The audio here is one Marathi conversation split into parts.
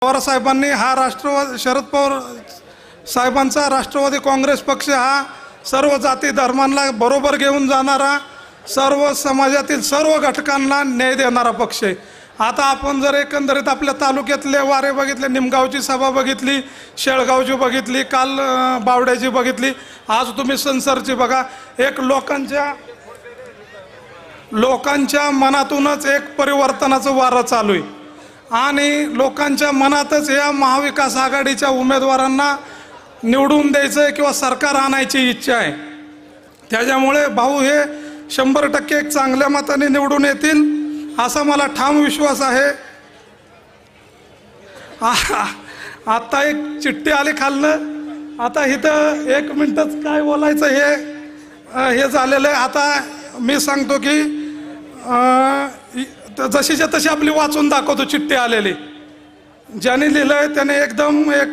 पवार साहेबांनी हा राष्ट्रवादी शरद पवार साहेबांचा राष्ट्रवादी काँग्रेस पक्ष हा सर्व जाती धर्मांना बरोबर घेऊन जाणारा, सर्व समाजातील सर्व घटकांना न्याय देणारा पक्ष आहे। आता आपण जर एकंदरीत आपल्या तालुक्यातले वारे बघितले, निमगावची सभा बघितली, शेळगावची बघितली, काल बावड्याची बघितली, आज तुम्ही संसरची बघा, एक लोकांच्या मनातूनच एक परिवर्तनाचं वारं चालू आहे आणि लोकांच्या मनातच या महाविकास आघाडीच्या उमेदवारांना निवडून द्यायचं किंवा सरकार आणायची इच्छा आहे। त्याच्यामुळे भाऊ हे 100% एक चांगल्या मताने निवडून येतील असा मला ठाम विश्वास आहे। आता एक चिठ्ठी आली खालनं, आता इथं 1 मिनिटच काय बोलायचं हे झालेलं आहे। आता मी सांगतो की जशीच्या तशी आपली वाचून दाखवतो चिठ्ठी आलेली, ज्याने लिहिलं आहे त्याने एकदम एक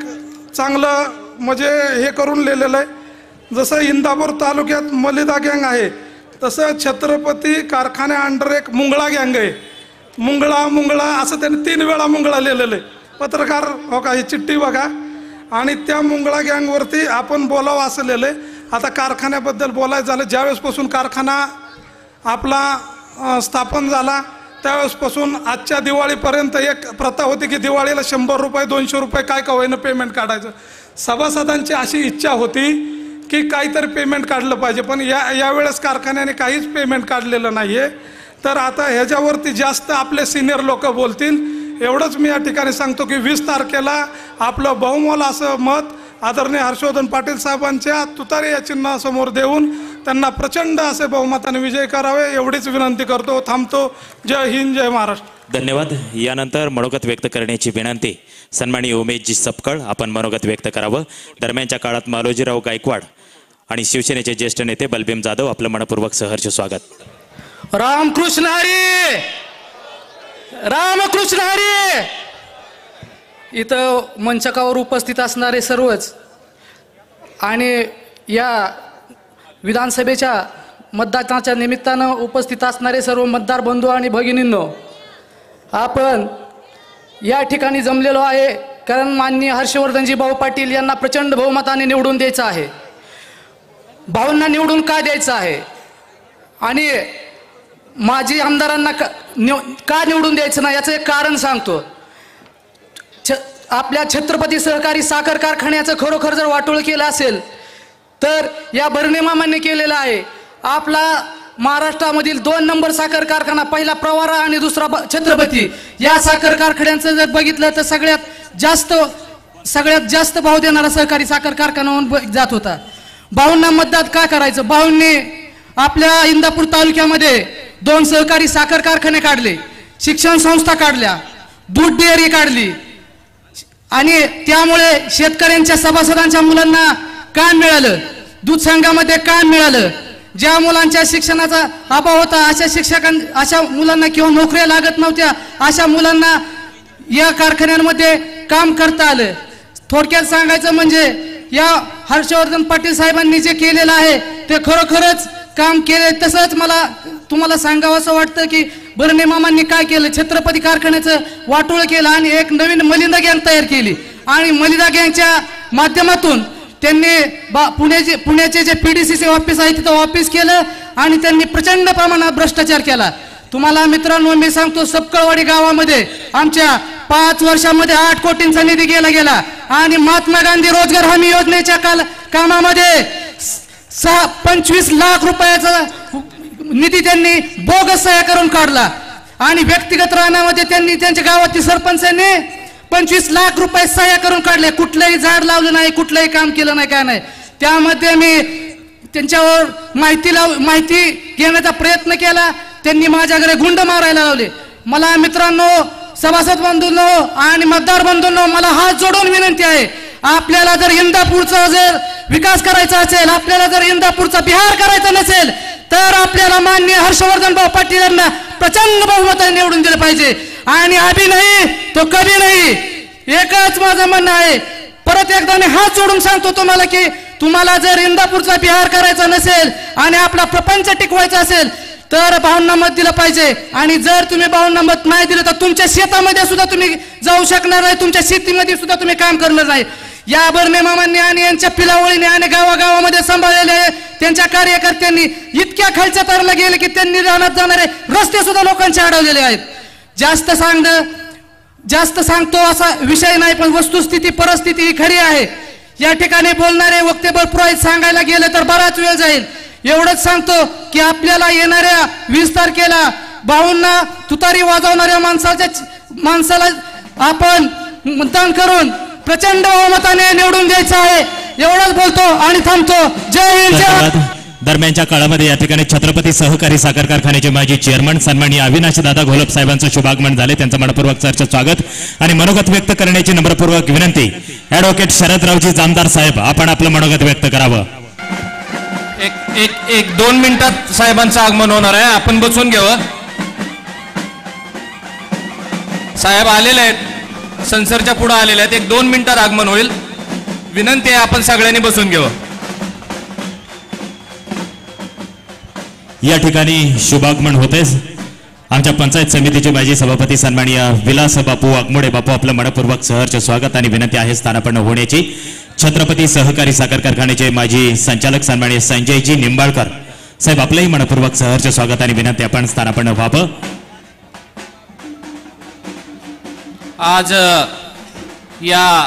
चांगलं म्हणजे हे करून लिहिलेलं आहे। जसं इंदापूर तालुक्यात मलिदा गँग आहे तसं छत्रपती कारखान्या अंडर एक मुंगळा गँग आहे। मुंगळा असं त्याने 3 वेळा मुंगळा लिहिलेलं आहे। पत्रकार हो का, ही चिठ्ठी बघा, आणि त्या मुंगळा गँगवरती आपण बोलावं असं लिहिलं आहे। आता कारखान्याबद्दल बोलायचं झालं, ज्यावेळेसपासून कारखाना आपला स्थापन झाला त्यावेळेसपासून आजच्या दिवाळीपर्यंत एक प्रथा होती की दिवाळीला 100 रुपये 200 रुपये काय का होईना पेमेंट काढायचं। सभासदांची अशी इच्छा होती की काहीतरी पेमेंट काढलं पाहिजे, पण यावेळेस कारखान्याने काहीच पेमेंट काढलेलं नाही आहे। तर आता ह्याच्यावरती जास्त आपले सिनियर लोक बोलतील एवढंच मी या ठिकाणी सांगतो की 20 तारखेला आपलं बहुमोल असं मत आदरणीय हर्षवर्धन पाटील साहेबांच्या तुतारी या चिन्हासमोर देऊन त्यांना प्रचंड असे बहुमताने विजय करावे एवढीच विनंती करतो। थांबतो। जय हिंद, जय महाराष्ट्र। धन्यवाद। यानंतर मनोगत व्यक्त करण्याची विनंती सन्माननीय उमेशजी सपकाळ, आपण मनोगत व्यक्त करावं। दरम्यानच्या काळात मालोजीराव गायकवाड आणि शिवसेनेचे ज्येष्ठ नेते बलभीम जाधव, आपलं मनपूर्वक सहर्ष स्वागत। रामकृष्ण हरी, रामकृष्ण हरी। इथं मंचकावर उपस्थित असणारे सर्वच आणि या विधानसभेच्या मतदानाच्या निमित्तानं उपस्थित असणारे सर्व मतदार बंधू आणि भगिनींनो, आपण या ठिकाणी जमलेलो आहे कारण माननीय हर्षवर्धनजी भाऊ पाटील यांना प्रचंड बहुमताने निवडून द्यायचं आहे। भाऊंना निवडून का द्यायचं आहे आणि माजी आमदारांना का निवडून द्यायचं नाही याचं एक कारण सांगतो। आपल्या छत्रपती सहकारी साखर कारखान्याचं खरोखर जर वाटोळ केलं असेल तर या भरणे मामांनी केलेलं आहे। आपला महाराष्ट्रामधील 2 नंबर साखर कारखाना, पहिला प्रवारा आणि दुसरा छत्रपती, या साखर कारखान्यांचं जर बघितलं तर सगळ्यात जास्त भाव देणारा सहकारी साखर कारखाना म्हणून जात होता। भाऊंना मतदान का करायचं? भाऊंनी आपल्या इंदापूर तालुक्यामध्ये 2 सहकारी साखर कारखाने काढले, शिक्षण संस्था काढल्या, दूध डेअरी काढली आणि त्यामुळे शेतकऱ्यांच्या सभासदांच्या मुलांना काम मिळालं, दूध संघामध्ये काम मिळालं। ज्या मुलांच्या शिक्षणाचा अभाव होता अशा मुलांना किंवा नोकऱ्या लागत नव्हत्या अशा मुलांना या कारखान्यांमध्ये काम करता आलं। थोडक्यात सांगायचं म्हणजे या हर्षवर्धन पाटील साहेबांनी जे केलेलं आहे ते खरोखरच काम केले। तसंच मला तुम्हाला सांगावं असं वाटतं की भरणे मामांनी काय केलं, छत्रपती कारखान्याचं वाटोळ केलं आणि एक नवीन मलिदा गँग तयार केली आणि मलिदा गँगच्या माध्यमातून त्यांनी पुण्याचे जे PDCC ऑफिस आहे तिथं ऑफिस केलं आणि त्यांनी प्रचंड प्रमाणात भ्रष्टाचार केला। तुम्हाला मित्रांनो मी सांगतो, सपकाळवाडी गावामध्ये आमच्या 5 वर्षामध्ये 8 कोटींचा निधी गेला आणि महात्मा गांधी रोजगार हमी योजनेच्या कामामध्ये 25 लाख रुपयाचा निधी त्यांनी बोगस सह्या करून काढला आणि व्यक्तिगत राहण्यामध्ये त्यांनी त्यांच्या गावातील सरपंचांनी 25 लाख रुपये सह्या करून काढले। कुठलंही झाड लावलं नाही, कुठलंही काम केलं नाही, काय नाही। त्यामध्ये मी त्यांच्यावर माहिती घेण्याचा प्रयत्न केला, त्यांनी माझ्याकडे गुंड मारायला लावले। मला मित्रांनो, सभासद बंधूंनो आणि मतदार बंधूंनो, मला हात जोडून विनंती आहे, आपल्याला जर इंदापूरचा जर विकास करायचा असेल, आपल्याला जर इंदापूरचा बिहार करायचा नसेल तर आपल्याला माननीय हर्षवर्धन भाऊ पाटील यांना प्रचंड बहुमताने निवडून दिलं पाहिजे आणि अभी नाही तो कधी नाही। एकच माझं म्हणणं आहे, परत एकदा मी हात जोडून सांगतो तुम्हाला की तुम्हाला जर इंदापूरचा बिहार करायचा नसेल आणि आपला प्रपंच टिकवायचा असेल तर भाऊंना मत दिलं पाहिजे. आणि जर तुम्ही भाऊंना मत नाही दिलं तर तुमच्या शेतामध्ये सुद्धा तुम्ही जाऊ शकणार नाही, तुमच्या शेतीमध्ये सुद्धा तुम्ही काम करणार नाही. या बर्मे मामांनी आणि यांच्या पिलावळीने आणि गावागावामध्ये सांभाळलेले त्यांच्या कार्यकर्त्यांनी इतक्या खालच्या तराला गेले की त्यांनी रानात जाणारे रस्ते सुद्धा लोकांचे अडवलेले आहेत. जास्त सांगतो असा विषय नाही, पण वस्तुस्थिती परिस्थिती ही खरी आहे. या ठिकाणी बोलणारे वक्तव्य पुरोहित सांगायला गेले तर बराच वेळ जाईल. एवढंच सांगतो की आपल्याला येणाऱ्या 20 तारखेला भाऊंना तुतारी वाजवणाऱ्या माणसाला आपण मतदान करून प्रचंड बहुमताने निवडून द्यायचं आहे. एवढंच बोलतो आणि थांबतो. जय हिंद, जय धन्यवाद. दरम्यानच्या काळामध्ये या ठिकाणी छत्रपती सहकारी साखर कारखान्याचे माजी चेअरमन सन्माननीय अविनाश दादा घोलप साहेबांचं शुभागमन झाले. त्यांचं मनपूर्वक चर्चा स्वागत आणि मनोगत व्यक्त करण्याची नम्रपूर्वक विनंती. ऍडव्होकेट शरदरावजी जामदार साहेब, आपण आपलं मनोगत व्यक्त करावं. एक 2 मिनिटात साहेबांचं आगमन होणार आहे. आपण बसून घ्यावं. साहेब आलेले आहेत, संसरच्या पुढे आलेले आहेत. 1-2 मिनिटात आगमन होईल. विनंती आहे आपण सगळ्यांनी बसून घ्यावं. या ठिकाणी शुभागमन होते. आमच्या पंचायत समितीचे माजी सभापती सन्माननीय विलास बापू वाघमोडे बापू, आपलं मनपूर्वक सहर्ष स्वागत आणि विनंती आहे स्थानापन्न होण्याची. छत्रपती सहकारी साखर कारखान्याचे माजी संचालक सन्माननीय संजयजी निंबाळकर साहेब, आपलंही मनपूर्वक सहर्ष स्वागत आणि विनंती आपण स्थानापन्न व्हावं. आज या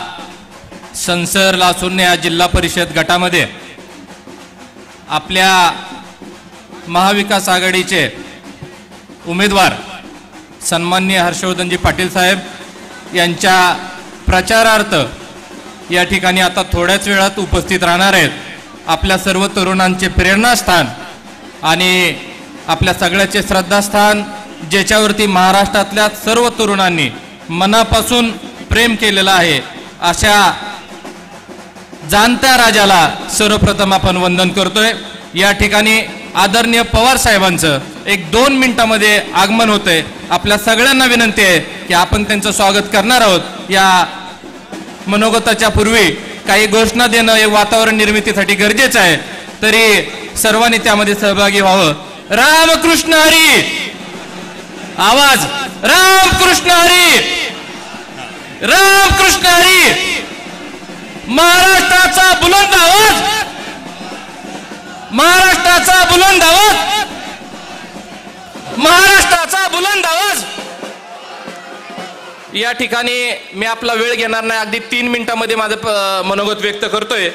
संसर लासून या जिल्हा परिषद गटामध्ये आपल्या महाविकास आघाडीचे उमेदवार सन्माननीय हर्षवर्धनजी पाटील साहेब यांच्या प्रचारार्थ या ठिकाणी आता थोड्याच वेळात उपस्थित राहणार आहेत. आपल्या सर्व तरुणांचे प्रेरणास्थान आणि आपल्या सगळ्याचे श्रद्धास्थान, ज्याच्यावरती महाराष्ट्रातल्या सर्व तरुणांनी मनापासून प्रेम केलेलं आहे, अशा जाणत्या राजाला सर्वप्रथम आपण वंदन करतोय. या ठिकाणी आदरणीय पवार साहेबांचं 1-2 मिनिटांमध्ये आगमन होतंय. आपल्या सगळ्यांना विनंती आहे की आपण त्यांचं स्वागत करणार आहोत. या मनोगताच्या पूर्वी काही घोषणा देणं हे वातावरण निर्मितीसाठी गरजेचं आहे, तरी सर्वांनी त्यामध्ये सहभागी व्हावं. रामकृष्ण हरी. आवाज. रामकृष्ण हरी. रामकृष्ण हरी. महाराष्ट्राचा बुलंद आवाज. महाराष्ट्राचा बुलंद आवाज. महाराष्ट्राचा बुलंद आवाज. या ठिकाणी मी आपला वेळ घेणार नाही. अगदी 3 मिनिटांमध्ये माझं मनोगत व्यक्त करतोय.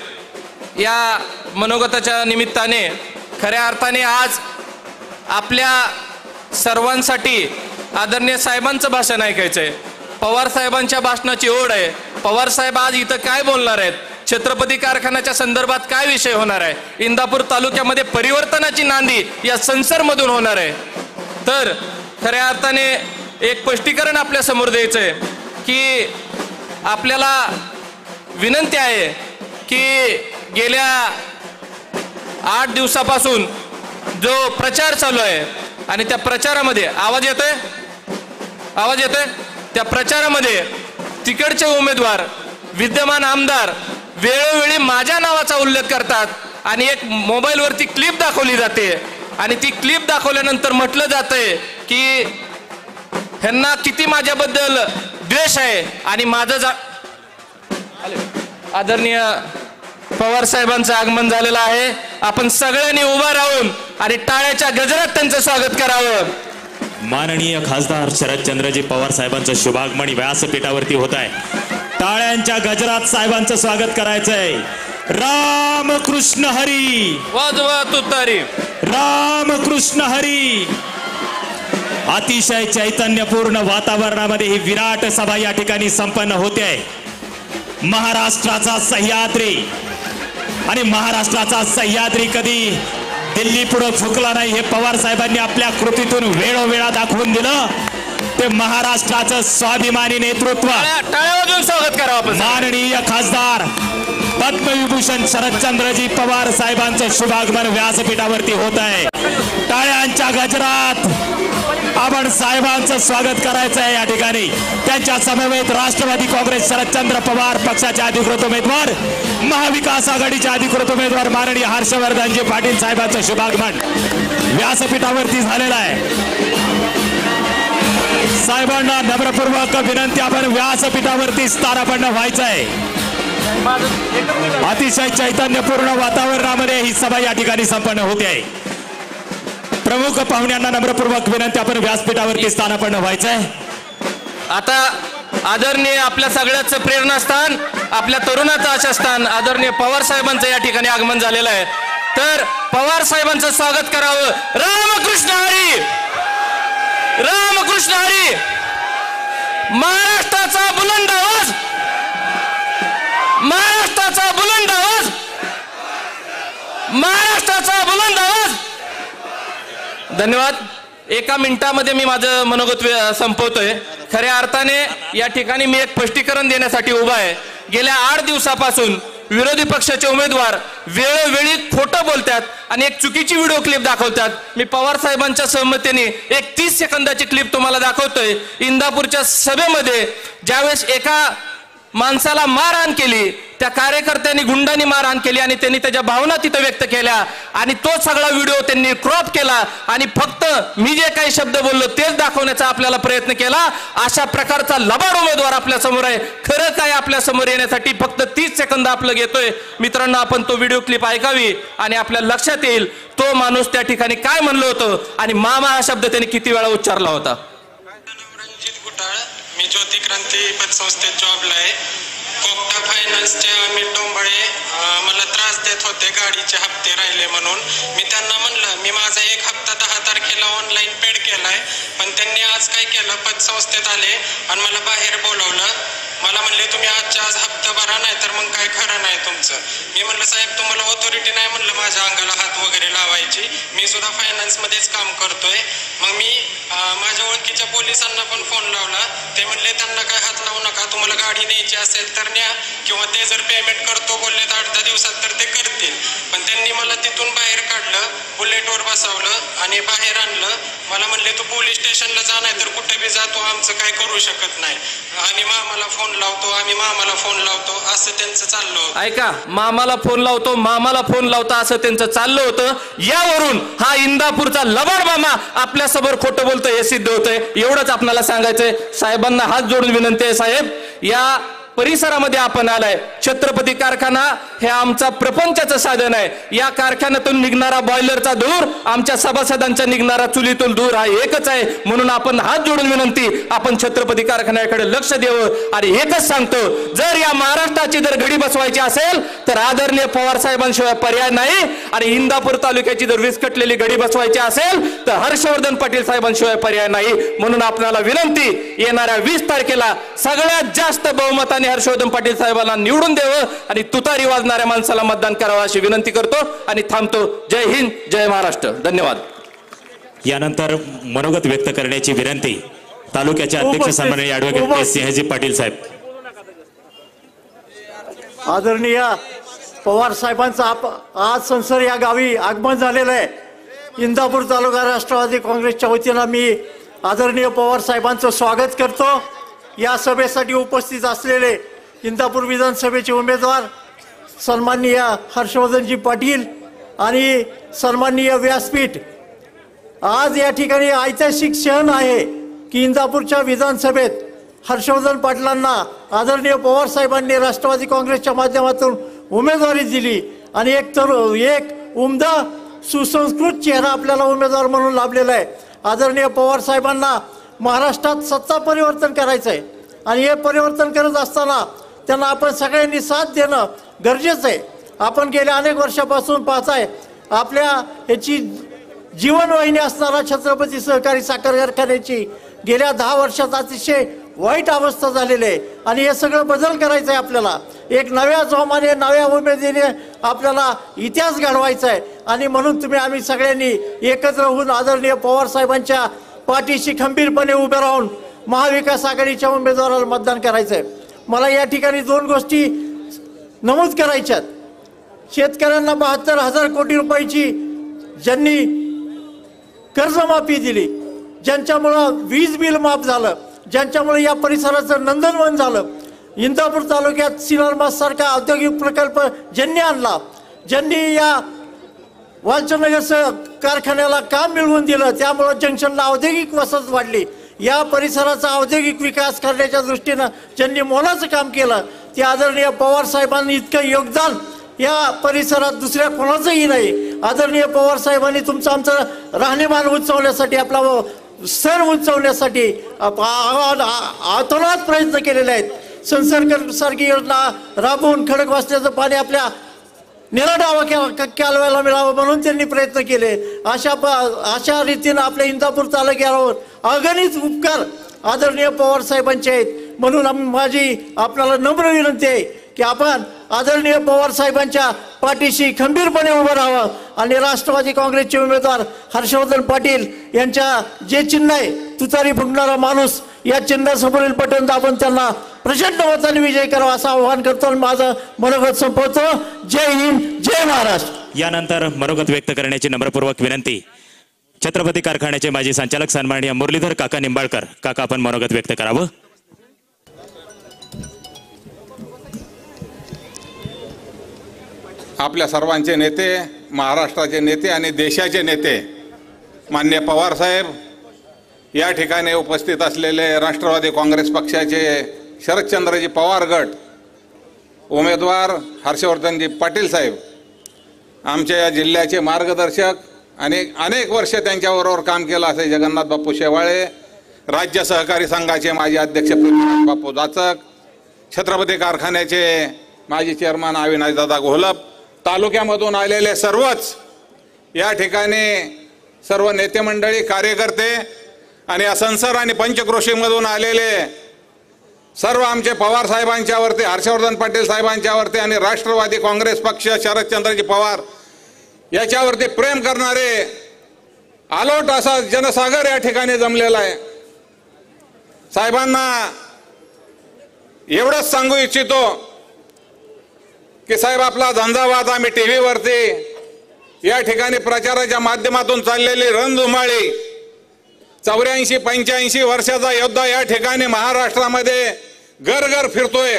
या मनोगताच्या निमित्ताने खऱ्या अर्थाने आज आपल्या सर्वांसाठी आदरणीय साहेबांचं भाषण ऐकायचंय. पवार साहेबांच्या भाषणाची ओढ आहे. पवार साहेब आज इथं काय बोलणार आहेत, छत्रपती कारखान्याच्या संदर्भात काय विषय होणार आहे, इंदापूर तालुक्यामध्ये परिवर्तनाची नांदी या संसरमधून होणार आहे. तर खऱ्या अर्थाने एक स्पष्टीकरण आपल्या समोर द्यायचंय की आपल्याला विनंती आहे की गेल्या 8 दिवसापासून जो प्रचार चालू आहे आणि त्या प्रचारामध्ये आवाज येतोय त्या प्रचारामध्ये तिकडचे उमेदवार, विद्यमान आमदार वेळोवेळी माझ्या नावाचा उल्लेख करतात आणि एक मोबाईलवरती क्लिप दाखवली जाते आणि ती क्लिप दाखवल्यानंतर म्हटलं जातंय की ह्यांना किती माझ्याबद्दल द्वेष आहे आणि माझं आदरणीय पवार साहेबांचं आगमन झालेलं आहे. आपण सगळ्यांनी उभा राहून आणि टाळ्याच्या गजरात त्यांचं स्वागत करावं. माननीय खासदार शरदचंद्रजी पवार साहेबांचं शुभागमन व्यासपीठावरती होत आहे. टाळ्यांच्या गजरात साहेबांचं स्वागत करायचंय. रामकृष्ण हरी. वाजवा तुतारी. रामकृष्ण हरी. अतिशय चैतन्यपूर्ण वातावरणामध्ये ही विराट सभा या ठिकाणी संपन्न होते आहे. महाराष्ट्राचा सह्याद्री आणि महाराष्ट्राचा सह्याद्री कधी दिल्ली पुढे फुकला नाही हे पवार साहेबांनी आपल्या कृतीतून वेळोवेळा दाखवून दिलं. ते महाराष्ट्राचं स्वाभिमानी नेतृत्व. टाळ्या वाजवून स्वागत करावं आपण. माननीय खासदार पद्मविभूषण शरदचंद्रजी पवार साहेबांचं शुभागमन व्यासपीठावरती होत आहे. टाळ्यांच्या गजरात आपण साहेबांचं स्वागत करायचं आहे या ठिकाणी. त्यांच्या समवेत राष्ट्रवादी काँग्रेस शरदचंद्र पवार पक्षाचे अधिकृत उमेदवार, महाविकास आघाडीचे अधिकृत उमेदवार माननीय हर्षवर्धनजी पाटील साहेबांचं शुभागमन व्यासपीठावरती झालेलं आहे. साहेबांना नम्रपूर्वक विनंती, आपण व्यासपीठावरती स्थानापन्न व्हायचं आहे. अतिशय चैतन्यपूर्ण वातावरणामध्ये ही सभा या ठिकाणी संपन्न होते आहे. प्रमुख पाहुण्यांना नम्रपूर्वक विनंती, आपण व्यासपीठावरती स्थानापन्न व्हायचं आहे. आता आदरणीय आपल्या सगळ्याचं प्रेरणास्थान, आपल्या तरुणाचं आशास्थान आदरणीय पवार साहेबांचं या ठिकाणी आगमन झालेलं आहे. तर पवार साहेबांचं स्वागत करावं. रामकृष्ण हरी, रामकृष्ण हरी. महाराष्ट्राचा बुलंद आवाज, महाराष्ट्राचा बुलंद आवाज, महाराष्ट्राचा बुलंद आवाज. धन्यवाद. एका मिनिटामध्ये मी माझं मनोगत संपवतोय. खऱ्या अर्थाने या ठिकाणी मी एक स्पष्टीकरण देण्यासाठी उभा आहे. गेल्या 8 दिवसापासून विरोधी पक्षाचे उमेदवार वेळोवेळी खोटं बोलतात आणि एक चुकीची व्हिडिओ क्लिप दाखवतात. मी पवार साहेबांच्या सहमतीने एक 30 सेकंदाची क्लिप तुम्हाला दाखवतोय. इंदापूरच्या सभेमध्ये ज्यावेळेस एका माणसाला मारहाण केली, त्या कार्यकर्त्यांनी गुंडांनी मारहाण केली आणि त्यांनी त्याच्या भावना तिथे व्यक्त केल्या आणि तो सगळा व्हिडिओ त्यांनी क्रॉप केला आणि फक्त मी जे काही शब्द बोललो तेच दाखवण्याचा आपल्याला प्रयत्न केला. अशा प्रकारचा लबाड उमेदवार आपल्या समोर आहे. खरं काय आपल्या समोर येण्यासाठी फक्त 30 सेकंद आपलं घेतोय. मित्रांनो, आपण तो व्हिडिओ क्लिप ऐकावी आणि आपल्या लक्षात येईल तो माणूस त्या ठिकाणी काय म्हणलं होतं आणि मामा हा शब्द त्यांनी किती वेळा उच्चारला होता. मी ज्योती क्रांती पतसंस्थेत जॉबला आहे. कोकटा फायनान्सचे अमित डोंबळे मला त्रास देत होते, गाडीचे हप्ते राहिले म्हणून. मी त्यांना म्हणलं मी माझा 1 हप्ता 10 तारखेला ऑनलाईन पेड केलाय, पण त्यांनी आज काय केलं, पतसंस्थेत आले आणि मला बाहेर बोलवलं. मला म्हणले तुम्ही आजच्या आज हप्ता भरा, नाही तर मग काय खरं नाही तुमचं. मी म्हणलं साहेब तुम्हाला ऑथॉरिटी नाही म्हणलं माझ्या अंगाला हात वगैरे लावायची, मी सुद्धा फायनान्समध्येच काम करतोय. मग मी माझ्या ओळखीच्या पोलिसांना पण फोन लावला. ते म्हणले त्यांना काय हात लावू नका, तुम्हाला गाडी न्यायची असेल तर न्या, किंवा ते जर पेमेंट करतो बोलले 8-10 दिवसात तर ते करतील. पण त्यांनी मला तिथून बाहेर काढलं, बुलेटवर बसवलं आणि बाहेर आणलं. मला म्हणले तू पोलीस स्टेशनला जा, नाही तर कुठे बी जा, तू आमचं काय करू शकत नाही. आणि मामाला फोन लावतो, आम्ही मामाला फोन लावतो, असं त्यांचं चाललं होतं. ऐका, मामाला फोन लावतो, मामाला फोन लावता असं त्यांचं चाललं होतं. यावरून हा इंदापूरचा लबाड मामा आपल्या समोर खोटं बोलतोय हे सिद्ध होतंय. एवढंच आपल्याला सांगायचंय. साहेबांना हात जोडून विनंती आहे, साहेब या परिसरामध्ये आपण आलाय. छत्रपती कारखाना हे आमचा प्रपंचाचं साधन आहे. या कारखान्यातून निघणारा बॉयलरचा धूर, आमच्या सभासदांचा निघणारा चुलीतून धूर हा एकच आहे. म्हणून आपण हात जोडून विनंती, आपण छत्रपती कारखान्याकडे लक्ष द्यावं. आणि एकच सांगतो, जर या महाराष्ट्राची जर घडी बसवायची असेल तर आदरणीय पवार साहेबांशिवाय पर्याय नाही. आणि इंदापूर तालुक्याची जर विस्कटलेली घडी बसवायची असेल तर हर्षवर्धन पाटील साहेबांशिवाय पर्याय नाही. म्हणून आपल्याला विनंती, येणाऱ्या 20 तारखेला सगळ्यात जास्त बहुमताने हर्षवर्धन पाटील साहेबांना निवडून द्यावं आणि तुतारी वाजणाऱ्या माणसाला मतदान करावं अशी विनंती करतो आणि थांबतो. जय हिंद, जय महाराष्ट्र. धन्यवाद. यानंतर मनोगत व्यक्त करण्याची विनंती तालुक्याचे अध्यक्ष सन्माननीय ॲडव्होकेट सिंहजी पाटील साहेब. आदरणीय पवार साहेबांचा आज संसद या गावी आगमन झालेलं आहे. इंदापूर तालुका राष्ट्रवादी काँग्रेसच्या वतीनं मी आदरणीय पवार साहेबांचं स्वागत करतो. या सभेसाठी उपस्थित असलेले इंदापूर विधानसभेचे उमेदवार सन्माननीय हर्षवर्धनजी पाटील आणि सन्माननीय व्यासपीठ, आज या ठिकाणी ऐतिहासिक क्षण आहे की इंदापूरच्या विधानसभेत हर्षवर्धन पाटलांना आदरणीय पवार साहेबांनी राष्ट्रवादी काँग्रेसच्या माध्यमातून उमेदवारी दिली आणि एक उमदा सुसंस्कृत चेहरा आपल्याला उमेदवार म्हणून लाभलेला आहे. आदरणीय पवार साहेबांना महाराष्ट्रात सत्ता परिवर्तन करायचं आहे आणि हे परिवर्तन करत असताना त्यांना आपण सगळ्यांनी साथ देणं गरजेचं आहे. आपण गेल्या अनेक वर्षापासून पाहताय आपल्या याची जीवनवाहिनी असणारा छत्रपती सहकारी साखर कारखान्याची गेल्या 10 वर्षात अतिशय वाईट अवस्था झालेली आहे आणि हे सगळं बदल करायचं आहे. आपल्याला एक नव्या जोमाने, नव्या उमेदीने आपल्याला इतिहास घडवायचा आहे आणि म्हणून आम्ही सगळ्यांनी एकत्र होऊन आदरणीय पवार साहेबांच्या पाठीशी खंबीरपणे उभे राहून महाविकास आघाडीच्या उमेदवाराला मतदान करायचं आहे. मला या ठिकाणी 2 गोष्टी नमूद करायच्यात. शेतकऱ्यांना 72,000 कोटी रुपयाची ज्यांनी कर्जमाफी दिली, ज्यांच्यामुळं वीज बिल माफ झालं, ज्यांच्यामुळे या परिसराचं नंदनवन झालं, इंदापूर तालुक्यात सिनर्मास सारखा औद्योगिक प्रकल्प ज्यांनी आणला, ज्यांनी या वालचंदनगर कारखान्याला काम मिळवून दिलं, त्यामुळं जंक्शनला औद्योगिक वसाहत वाढली, या परिसराचा औद्योगिक विकास करण्याच्या दृष्टीनं ज्यांनी मोलाचं काम केलं, ते आदरणीय पवार साहेबांनी इतकं योगदान या परिसरात दुसऱ्या कोणाचंही नाही. आदरणीय पवार साहेबांनी तुमचं आमचं राहणीमान उंचावण्यासाठी, आपला सण उंचावण्यासाठी अतोनात प्रयत्न केलेले आहेत. संसर्ग सारखी योजना राबवून खडकवासल्याचं पाणी आपल्या निराडावा कालव्याला मिळावं म्हणून त्यांनी प्रयत्न केले. अशा रीतीनं आपल्या इंदापूर तालुक्यावर अगणित उपकार आदरणीय पवार साहेबांचे आहेत. म्हणून माझी आपल्याला नम्र विनंती आहे की आपण आदरणीय पवार साहेबांच्या पाठीशी खंबीरपणे उभं राहावं आणि राष्ट्रवादी काँग्रेसचे उमेदवार हर्षवर्धन पाटील यांच्या जे चिन्ह आहे तुतारी फुंकणारा माणूस या चिन्हासमोरील बटन दाबून त्यांना प्रचंड मताने विजय करावा असं आवाहन करतो आणि माझं मनोगत संपवतो. जय हिंद, जय महाराष्ट्र. यानंतर मनोगत व्यक्त करण्याची नम्रपूर्वक विनंती छत्रपती कारखान्याचे माजी संचालक सन्माननीय मुरलीधर काका निंबाळकर. काका, आपण मनोगत व्यक्त करावं. आपल्या सर्वांचे नेते, महाराष्ट्राचे नेते आणि देशाचे नेते माननीय पवार साहेब, या ठिकाणी उपस्थित असलेले राष्ट्रवादी काँग्रेस पक्षाचे शरदचंद्रजी पवार गट उमेदवार हर्षवर्धनजी पाटील साहेब, आमच्या या जिल्ह्याचे मार्गदर्शक आणि अनेक वर्ष त्यांच्याबरोबर काम केलं असे जगन्नाथ बापू शेवाळे, राज्य सहकारी संघाचे माजी अध्यक्ष पृथ्वीराज बापू जाचक, छत्रपती कारखान्याचे माजी चेअरमन अविनाशदादा घोलप, तालुक्यामधून आलेले सर्वच या ठिकाणी सर्व नेते मंडळी, कार्यकर्ते आणि असनसर आणि पंचक्रोशीमधून आलेले सर्व आमचे पवार साहेबांच्यावरती, हर्षवर्धन पाटील साहेबांच्यावरती आणि राष्ट्रवादी काँग्रेस पक्ष शरदचंद्रजी पवार याच्यावरती प्रेम करणारे आलोट असा जनसागर या ठिकाणी जमलेला आहे. साहेबांना एवढंच सांगू इच्छितो की साहेब, आपला झंझावात आम्ही टीव्हीवरती या ठिकाणी प्रचाराच्या माध्यमातून चाललेली रणधुमाळी 84-85 वर्षाचा योद्धा या ठिकाणी महाराष्ट्रामध्ये घर फिरतोय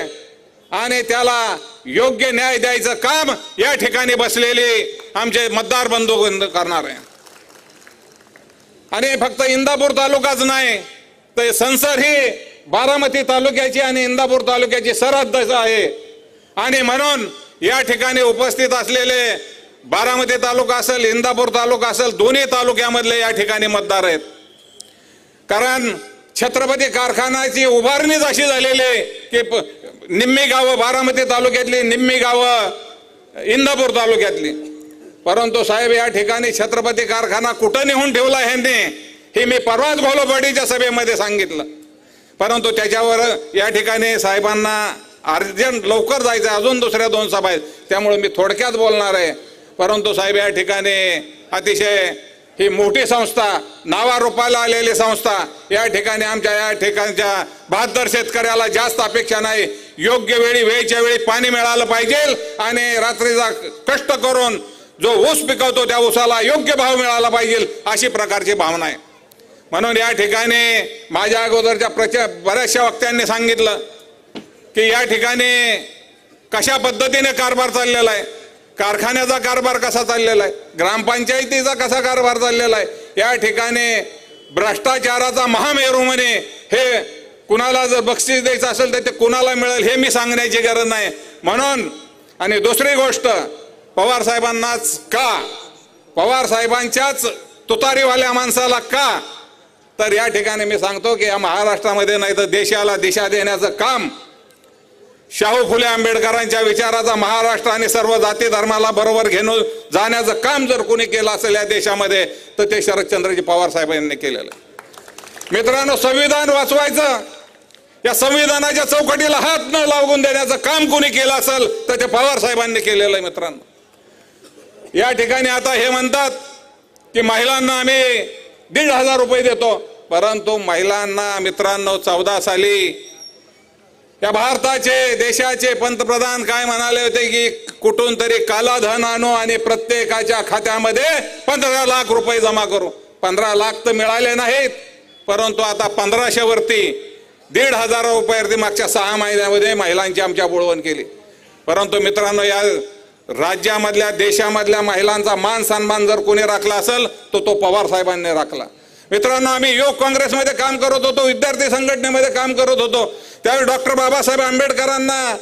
आणि त्याला योग्य न्याय द्यायचं काम या ठिकाणी बसलेली आमचे मतदार बंधू करणार आहे. आणि फक्त इंदापूर तालुकाच नाही तर संसर ही बारामती तालुक्याची आणि इंदापूर तालुक्याची सरहद्द आहे. आणि म्हणून या ठिकाणी उपस्थित असलेले बारामती तालुका असेल, इंदापूर तालुका असेल, दोन्ही तालुक्यामधले या ठिकाणी मतदार आहेत. कारण छत्रपती कारखान्याची उभारणीच अशी झालेली आहे की निम्मी गावं बारामती तालुक्यातली, निम्मी गावं इंदापूर तालुक्यातली. परंतु साहेब, या ठिकाणी छत्रपती कारखाना कुठं नेऊन ठेवला ह्यांनी हे मी परवाच घोलपाटीच्या सभेमध्ये सांगितलं. परंतु त्याच्यावर या ठिकाणी साहेबांना अर्जंट लवकर जायचं, अजून दुसऱ्या 2 सभा आहेत, त्यामुळे मी थोडक्यात बोलणार आहे. परंतु साहेब, या ठिकाणी अतिशय ही मोठी संस्था, नावारूपाला आलेली संस्था, या ठिकाणी आमच्या या ठिकाणच्या 72 शेतकऱ्याला जास्त अपेक्षा नाही. योग्य वेळी, वेळच्या वेळी पाणी मिळालं पाहिजे आणि रात्रीचा कष्ट करून जो ऊस पिकवतो त्या ऊसाला योग्य भाव मिळाला पाहिजे, अशी प्रकारची भावना आहे. म्हणून या ठिकाणी माझ्या अगोदरच्या बऱ्याचशा वक्त्यांनी सांगितलं की या ठिकाणी कशा पद्धतीने कारभार चाललेला आहे, कारखान्याचा कारभार कसा चाललेला आहे, ग्रामपंचायतीचा कसा कारभार चाललेला आहे. या ठिकाणी भ्रष्टाचाराचा महामेरू म्हणे, हे कुणाला जर बक्षीस द्यायचं असेल तर ते कुणाला मिळेल हे मी सांगण्याची गरज नाही. म्हणून आणि दुसरी गोष्ट, पवार साहेबांनाच का, पवार साहेबांच्याच तुतारीवाल्या माणसाला का, तर या ठिकाणी मी सांगतो की या महाराष्ट्रामध्ये नाही तर देशाला दिशा देण्याचं काम, शाहू फुले आंबेडकरांच्या विचाराचा महाराष्ट्र आणि सर्व जाती धर्माला बरोबर घेऊन जाण्याचं काम जर कोणी केलं असेल या देशामध्ये तर ते शरदचंद्रजी पवार साहेब यांनी केलेलं. मित्रांनो, संविधान वाचवायचं, या संविधानाच्या चौकटीला हात न लागून देण्याचं काम कोणी केलं असेल तर ते पवार साहेबांनी केलेलं आहे. मित्रांनो, या ठिकाणी आता हे म्हणतात की महिलांना आम्ही 1,500 रुपये देतो, परंतु महिलांना मित्रांनो 14 साली या भारताचे देशाचे पंतप्रधान काय म्हणाले होते की कुठून तरी काला धन आणू आणि प्रत्येकाच्या खात्यामध्ये 15 लाख रुपये जमा करू. 15 लाख तर मिळाले नाहीत, परंतु आता 1500 वरती 1,500 रुपयावरती मागच्या 6 महिन्यामध्ये महिलांची आमच्या बोळवण केली. परंतु मित्रांनो, या राज्यामधल्या देशामधल्या महिलांचा मान सन्मान जर कोणी राखला असेल तर तो पवार साहेबांनी राखला. मित्रांनो, आम्ही युवक काँग्रेसमध्ये काम करत होतो, विद्यार्थी संघटनेमध्ये काम करत होतो, त्यावेळी डॉक्टर बाबासाहेब आंबेडकरांना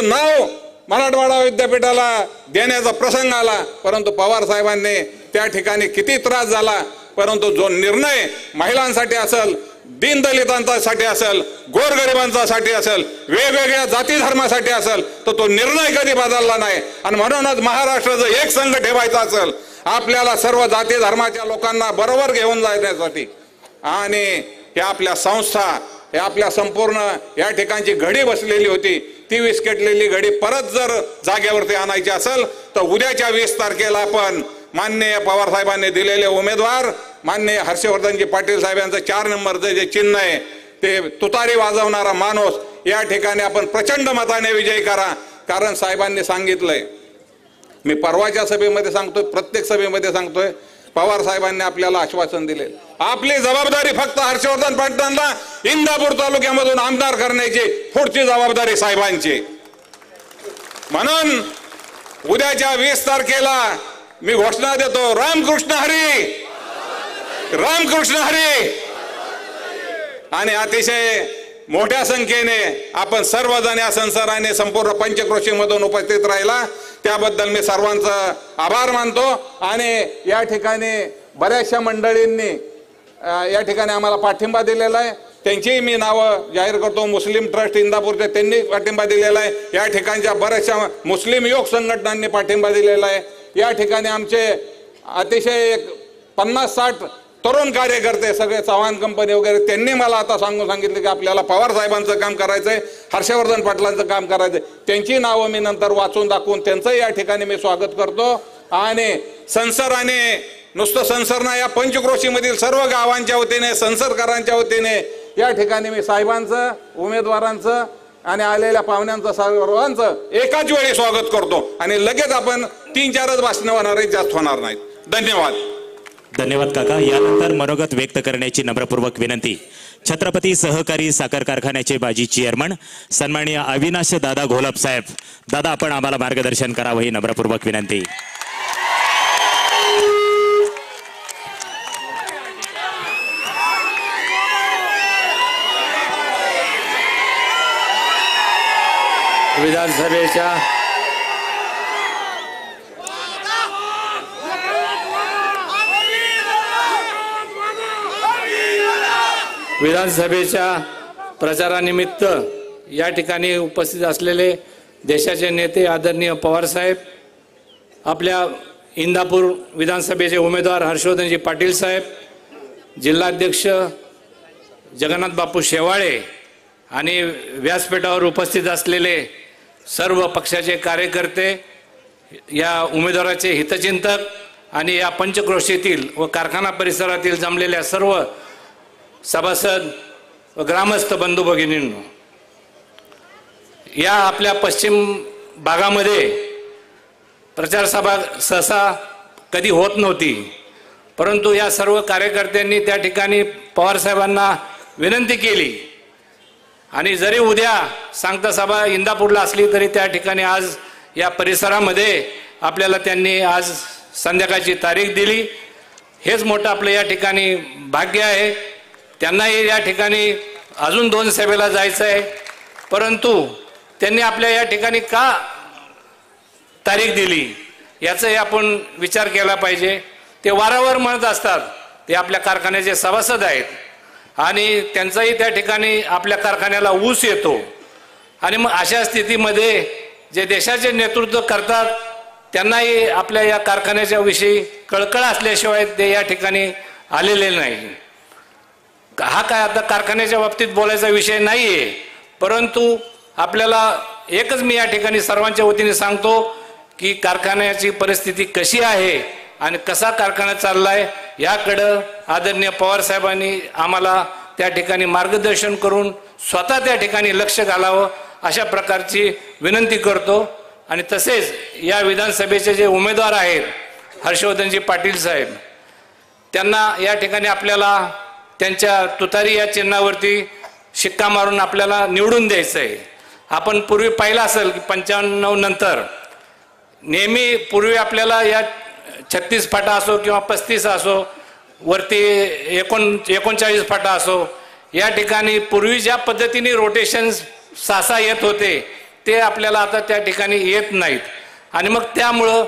नाव मराठवाडा विद्यापीठाला देण्याचा प्रसंग आला. परंतु पवार साहेबांनी त्या ठिकाणी किती त्रास झाला, परंतु जो निर्णय महिलांसाठी असेल, दीनदलितांसाठी असेल, गोरगरिबांसाठी असेल, वेगवेगळ्या जाती धर्मासाठी असेल, तर तो निर्णय कधी बदलला नाही. आणि म्हणूनच महाराष्ट्राचं एक संघ ठेवायचा असेल आपल्याला सर्व जाती धर्माच्या लोकांना बरोबर घेऊन जाण्यासाठी, आणि हे आपल्या संस्था, हे आपल्या संपूर्ण या ठिकाणची घडी बसलेली होती, ती विस्कटलेली घडी परत जर जागेवरती आणायची असेल तर उद्याच्या 20 तारखेला आपण माननीय पवार साहेबांनी दिलेले उमेदवार माननीय हर्षवर्धनजी पाटील साहेब यांचं 4 नंबरचं जे चिन्ह आहे ते तुतारी वाजवणारा माणूस या ठिकाणी आपण प्रचंड मताने विजयी करा. कारण साहेबांनी सांगितलंय, मी परवाच्या सभेमध्ये सांगतोय, प्रत्येक सभेमध्ये सांगतोय, पवार साहेबांनी आपल्याला आश्वासन दिले, आपली जबाबदारी फक्त हर्षवर्धन पाटलांना इंदापूर तालुक्यामधून आमदार करण्याची पुढची जबाबदारी साहेबांची. म्हणून उद्याच्या 20 तारखेला मी घोषणा देतो, रामकृष्ण हरी, रामकृष्ण हरी. आणि अतिशय मोठ्या संख्येने आपण सर्वजण या संसाराने संपूर्ण पंचक्रोशीमधून उपस्थित राहिला, त्याबद्दल मी सर्वांचा आभार मानतो. आणि या ठिकाणी बऱ्याचशा मंडळींनी या ठिकाणी आम्हाला पाठिंबा दिलेला आहे, त्यांचीही मी नावं जाहीर करतो. मुस्लिम ट्रस्ट इंदापूरचे त्यांनी पाठिंबा दिलेला आहे, या ठिकाणच्या बऱ्याचशा मुस्लिम युवक संघटनांनी पाठिंबा दिलेला आहे, या ठिकाणी आमचे अतिशय 50-60 तरुण कार्यकर्ते सगळे चव्हाण कंपनी वगैरे त्यांनी मला आता सांगितलं की आपल्याला पवार साहेबांचं काम करायचंय, हर्षवर्धन पाटलांचं काम करायचंय. त्यांची नावं मी नंतर वाचून दाखवून त्यांचं या ठिकाणी मी स्वागत करतो. आणि संसराने नुसतं संसरना या पंचक्रोशीमधील सर्व गावांच्या वतीने, संसरकरांच्या वतीने या ठिकाणी मी साहेबांचं, उमेदवारांचं आणि आलेल्या पाहुण्यांचं सर्वांचं एकाच वेळी स्वागत करतो. आणि लगेच आपण 3-4च भाषणं होणार आहेत, जास्त होणार नाहीत. धन्यवाद. धन्यवाद काका. यानंतर मनोगत व्यक्त करण्याची नम्रपूर्वक विनंती छत्रपती सहकारी साखर कारखान्याचे माजी चेअरमन सन्माननीय अविनाश दादा घोलप साहेब. दादा, आपण आम्हाला मार्गदर्शन करावं ही नम्रपूर्वक विनंती. विधानसभेच्या प्रचारानिमित्त या ठिकाणी उपस्थित असलेले देशाचे नेते आदरणीय पवार साहेब, आपल्या इंदापूर विधानसभेचे उमेदवार हर्षवर्धनजी पाटील साहेब, जिल्हाध्यक्ष जगन्नाथ बापू शेवाळे आणि व्यासपीठावर उपस्थित असलेले सर्व पक्षाचे कार्यकर्ते, या उमेदवाराचे हितचिंतक आणि या पंचक्रोशीतील व कारखाना परिसरातील जमलेल्या सर्व सभासद व ग्रामस्थ बंधू भगिनींनो, या आपल्या पश्चिम भागामध्ये प्रचार सभा सहसा कधी होत नव्हती, परंतु या सर्व कार्यकर्त्यांनी त्या ठिकाणी पवार साहेबांना विनंती केली आणि जरी उद्या सांगता सभा इंदापूरला असली तरी त्या ठिकाणी आज या परिसरामध्ये आपल्याला त्यांनी आज संध्याकाळची तारीख दिली. हेच मोठं आपलं या ठिकाणी भाग्य आहे. त्यांनाही या ठिकाणी अजून 2 सभेला जायचं आहे, परंतु त्यांनी आपल्या या ठिकाणी का तारीख दिली याचाही आपण विचार केला पाहिजे. ते वारंवार म्हणत असतात, ते आपल्या कारखान्याचे सभासद आहेत आणि त्यांचाही त्या ठिकाणी आपल्या कारखान्याला ऊस येतो. आणि मग अशा स्थितीमध्ये जे देशाचे नेतृत्व करतात त्यांनाही आपल्या या कारखान्याच्या विषयी कळकळ असल्याशिवाय ते या ठिकाणी आलेले नाही. हा काय आता कारखान्याच्या बाबतीत बोलायचा विषय नाही आहे, परंतु आपल्याला एकच मी या ठिकाणी सर्वांच्या वतीने सांगतो की कारखान्याची परिस्थिती कशी आहे आणि कसा कारखाना चाललाय याकडं आदरणीय पवार साहेबांनी आम्हाला त्या ठिकाणी मार्गदर्शन करून स्वतः त्या ठिकाणी लक्ष घालावं अशा प्रकारची विनंती करतो. आणि तसेच या विधानसभेचे जे उमेदवार आहेत हर्षवर्धनजी पाटील साहेब, त्यांना या ठिकाणी आपल्याला त्यांच्या तुतारी या चिन्हावरती शिक्का मारून आपल्याला निवडून द्यायचं आहे. आपण पूर्वी पाहिलं असेल की 95 नंतर नेहमी पूर्वी आपल्याला या 36 फाटा असो किंवा 35 असो वरती 39 फाटा असो या ठिकाणी पूर्वी ज्या पद्धतीने रोटेशन 6 येत होते ते आपल्याला आता त्या ठिकाणी येत नाहीत. आणि मग त्यामुळं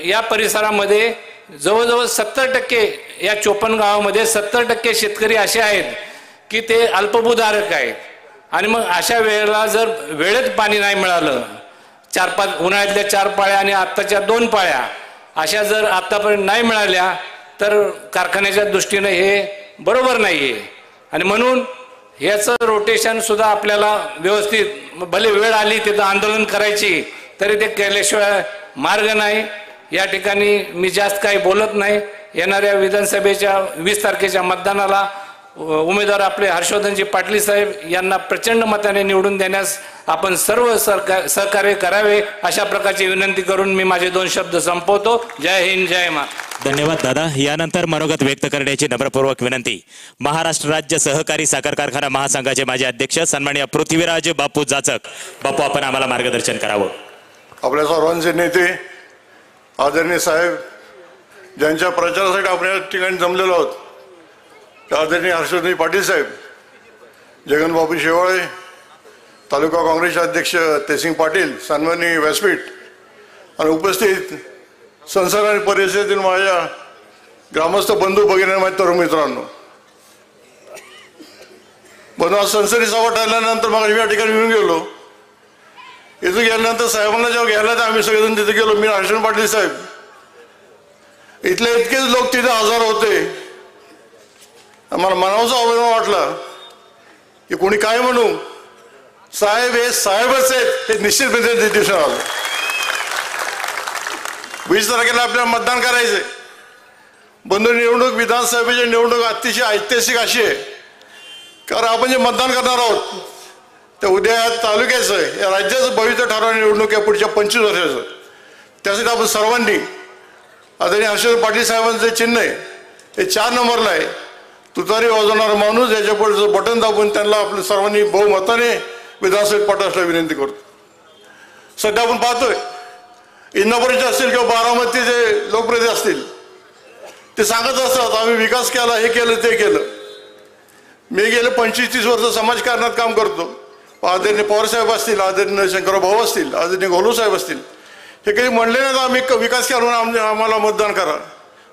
या परिसरामध्ये जवळजवळ 70% या 54 गावामध्ये 70% शेतकरी असे आहेत की ते अल्पभूधारक आहेत. आणि मग अशा वेळेला जर वेळेत पाणी नाही मिळालं, 4-5 उन्हाळ्यातल्या 4 पाळ्या आणि आत्ताच्या 2 पाळ्या अशा जर आत्तापर्यंत नाही मिळाल्या तर कारखान्याच्या दृष्टीनं हे बरोबर नाही आहे. आणि म्हणून ह्याचं रोटेशन सुद्धा आपल्याला व्यवस्थित, भले वेळ आली तिथं आंदोलन करायची तरी ते केल्याशिवाय मार्ग नाही. या ठिकाणी मी जास्त काही बोलत नाही. येणाऱ्या विधानसभेच्या 20 तारखेच्या मतदानाला उमेदवार आपले हर्षवर्धनजी पाटील साहेब यांना प्रचंड मताने निवडून देण्यास आपण सर्व सहकार्य करावे अशा प्रकारची विनंती करून मी माझे 2 शब्द संपवतो. जय हिंद, जय महाराष्ट्र. धन्यवाद दादा. यानंतर मनोगत व्यक्त करण्याची नम्रपूर्वक विनंती महाराष्ट्र राज्य सहकारी साखर कारखाना महासंघाचे माजी अध्यक्ष सन्माननीय पृथ्वीराज बापू जाचक. बापू, आपण आम्हाला मार्गदर्शन करावं. आपल्या सर्वांचे नेते आदरणीय साहेब, ज्यांच्या प्रचारासाठी आपण या ठिकाणी जमलेलो आहोत, आदरणीय हर्षवर्धन पाटील साहेब, जगनबाबू शेवाळे, तालुका काँग्रेसचे अध्यक्ष तेसिंग पाटील, सन्माननीय व्यासपीठ आणि उपस्थित संसद आणि परिषदेतील माझ्या ग्रामस्थ बंधू भगिनी, माझ्या तरुण मित्रांनो, बंधू, संसदी सभा ठरल्यानंतर मग या ठिकाणी येऊन गेलो. इथं गेल्यानंतर साहेबांना जेव्हा घ्यायला तर आम्ही सगळेजण तिथे गेलो. मी हर्षवर्धन पाटील साहेब, इथले इतकेच लोक तिथे हजर होते. आम्हाला मनाचा अभिमान वाटला की कोणी काय म्हणू, साहेब हे साहेबच आहेत हे निश्चितपणे दिसून आलं. 20 तारखेला आपल्याला मतदान करायचंय. बंधू, निवडणूक विधानसभेची निवडणूक अतिशय ऐतिहासिक अशी आहे, कारण आपण जे मतदान करणार आहोत ते उद्या या तालुक्याचं आहे, या राज्याचं भविष्य ठरवणारी निवडणूक या पुढच्या 25 वर्षाचं. त्यासाठी आपण सर्वांनी आदरणीय हर्षवर्धन पाटील साहेबांचं चिन्ह आहे हे 4 नंबरला आहे. तुतारी वाजवणारा माणूस याच्या पुढचं बटन दाबून त्यांना आपल्या सर्वांनी बहुमताने विधानसभेत पाठवण्याची विनंती करतो. सध्या आपण पाहतोय इंदापूरचे असतील किंवा बारामतीचे लोकप्रतिनिधी असतील, ते सांगत असतात आम्ही विकास केला, हे केलं, ते केलं. मी गेले 25-30 वर्ष समाजकारणात काम करतो. आदरणीय पवारसाहेब असतील, आदरणीय शंकरराव भाऊ असतील, आदरणीय गोलू साहेब असतील, हे काही म्हणले नाही तर आम्ही विकास केला म्हणून आम्हाला मतदान करा.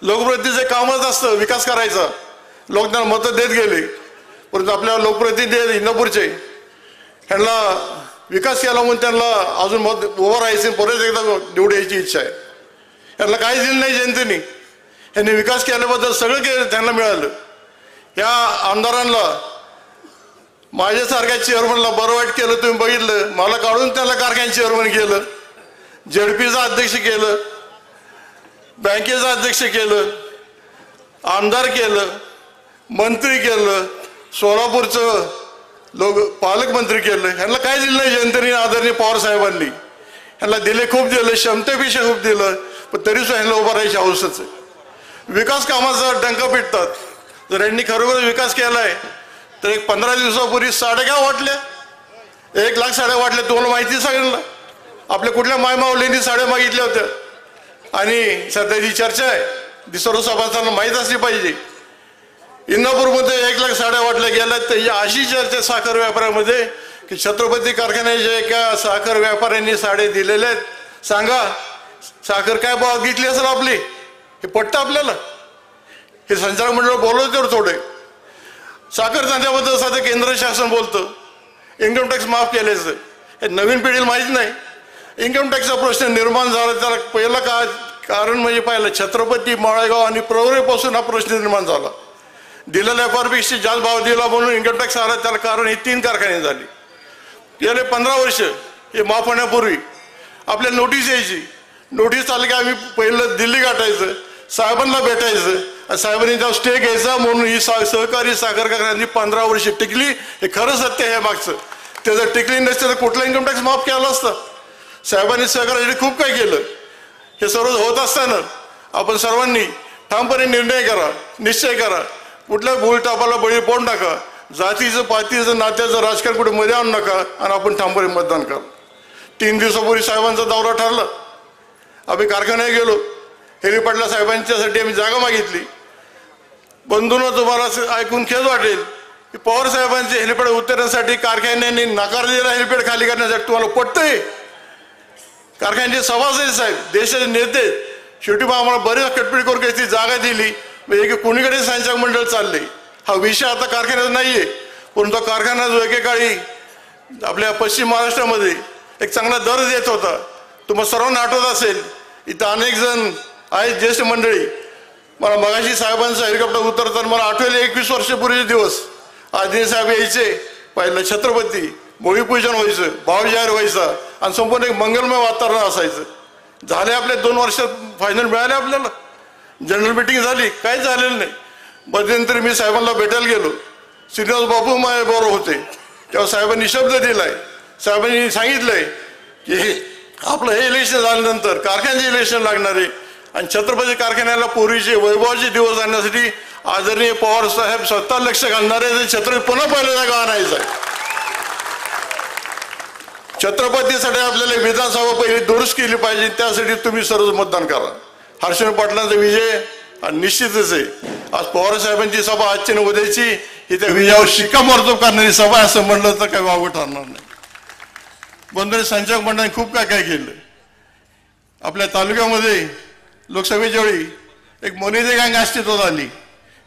लोकप्रतिनिधीचं कामच असतं विकास करायचा. लोक त्यांना मतं देत गेले, परंतु आपल्या लोकप्रतिनिधी आहेत इंदापूरचे, ह्यांना विकास केला म्हणून त्यांना अजून मत उभं राहायचे, परत एकदा निवड यायची इच्छा आहे. यांना काही दिलं नाही जनतेने. यांनी विकास केल्याबद्दल सगळं केलं त्यांना मिळालं. या आमदारांना, माझ्यासारख्या चेअरमनला बरं वाईट केलं, तुम्ही बघितलं. मला काढून त्याला कारखान्याचे चेअरमन केलं, झेडपीचं अध्यक्ष केलं, बँकेचं अध्यक्ष केलं, आमदार केलं, मंत्री केलं, सोलापूरचं पालकमंत्री केलं. ह्यांना काय दिलं नाही जनतेने. आदरणीय पवार साहेबांनी ह्यांना दिले, खूप दिलं, क्षमतेपेक्षा खूप दिलं, पण तरीसुद्धा ह्यांना उभं राहायची आवश्यकच आहे. विकास कामाचा डंका पिटतात. जर यांनी खरोखर विकास केलाय तर एक 15 दिवसापूर्वी साड्या काय वाटल्या, 1 लाख साड्या वाटल्या. तुम्हाला माहिती सगळ्यांना. आपल्या कुठल्या मायमावलींनी साड्या मागितल्या होत्या आणि सध्या जी चर्चा आहे ती सर्व सभासदांना माहीत असली पाहिजे. इंदापूरमध्ये 1 लाख साड्या वाटल्या गेल्या. तर अशी चर्चा साखर व्यापाऱ्यामध्ये की छत्रपती कारखान्याच्या एका साखर व्यापाऱ्यांनी साडे दिलेल्या आहेत. सांगा साखर काय भाव घेतली असेल आपली, हे पटतं आपल्याला? हे संचालक मंडळ बोलवते तर थोडे. साखर धंद्याबद्दल सध्या केंद्र शासन बोलतं इन्कम टॅक्स माफ केल्याचं. हे नवीन पिढीला माहीत नाही. इन्कम टॅक्सचा प्रश्न निर्माण झाला त्याला पहिलं कारण म्हणजे पाहिलं छत्रपती, माळेगाव आणि प्रवरेपासून हा प्रश्न निर्माण झाला. दिलेल्या व्यापारपेक्षा जास्त भाव दिला म्हणून इन्कम टॅक्स आला. त्याला कारण हे 3 कारखाने झाले. गेले 15 वर्ष हे माफ होण्यापूर्वी आपल्याला नोटीस यायची. नोटीस आली की आम्ही पहिलं दिल्ली गाठायचं, साहेबांना भेटायचं, साहेबांनी जेव्हा स्टे घ्यायचा म्हणून ही सहकारी साखर कारखान्यांनी 15 वर्ष टिकली. हे खरं सत्य आहे मागचं. ते जर टिकली नसते तर कुठला इन्कम टॅक्स माफ केला असता. साहेबांनी सहकार्यासाठी खूप काही केलं. हे सर्व होत असताना आपण सर्वांनी ठामपणे निर्णय करा, निश्चय करा. कुठल्या बोलटापाला बळी पडू नका. जातीचं पातीचं नात्याचं राजकारण कुठे मध्ये आणू नका आणि आपण ठामपणे मतदान करा. 3 दिवसापूर्वी साहेबांचा दौरा ठरला. आम्ही कारखान्यात गेलो. हेलिपॅडला साहेबांच्यासाठी आम्ही जागा मागितली. बंधूंनो, तुम्हाला ऐकून खेद वाटेल की पवार साहेबांचे हेलिपॅड उतरण्यासाठी कारखान्यांनी नकारलेला हेलिपॅड खाली करण्यासाठी तुम्हाला पटतंय? कारखान्याचे सभासद साहेब, देशाचे नेते, शेवटी आम्हाला बरेच कटपीट करून काही जागा दिली. म्हणजे कोणीकडे संचालक मंडळ चालले. हा विषय आता कारखान्यात नाहीये, परंतु कारखाना जो एकेकाळी आपल्या पश्चिम महाराष्ट्रामध्ये एक चांगला दर देत होता. तुम्हाला सर्वांना आठवत असेल, इथं अनेक जण आहेत ज्येष्ठ मंडळी. मला मगाशी साहेबांचं हेलिकॉप्टर उतरताना मला आठवले 21 वर्षापूर्वीचे दिवस. आदिनी साहेब यायचे, पहिलं छत्रपती, भूमिपूजन व्हायचं, भाव जाहीर व्हायचा आणि संपूर्ण एक मंगलमय वातावरण असायचं. झाले आपले 2 वर्षात फायनल मिळाले आपल्याला. जनरल मिटिंग झाली, काहीच झालेलं नाही. मध्यंतरी मी साहेबांना भेटायला गेलो. श्रीनिवास बापू माझ्या बरोबर होते. तेव्हा साहेबांनी शब्द दिलाय, साहेबांनी सांगितलंय की आपलं हे इलेक्शन झाल्यानंतर कारखान्याचे इलेक्शन लागणार आहे आणि छत्रपती कारखान्याला पूर्वीचे वैभवाचे दिवस आणण्यासाठी आदरणीय पवार साहेब स्वतः लक्ष घालणार आहे. छत्रपती पुन्हा पहिल्या जागा आणायचं आहे. छत्रपतीसाठी आपल्याला विधानसभा पहिली दुरुस्त केली पाहिजे. त्यासाठी तुम्ही सर्व मतदान करा. हर्षवर्धन पाटलांचा विजय हा निश्चितच आहे. आज पवार साहेबांची सभा आजची न उद्याची ही त्या विजयावर शिक्कामोर्तब करणारी सभा असं म्हणलं तर काही वावगं ठरणार नाही. बंधूंनी संचालक मंडळाने खूप काय काय केलं. आपल्या तालुक्यामध्ये लोकसभेच्या वेळी एक मलिदा गँग अस्तित्वात आली.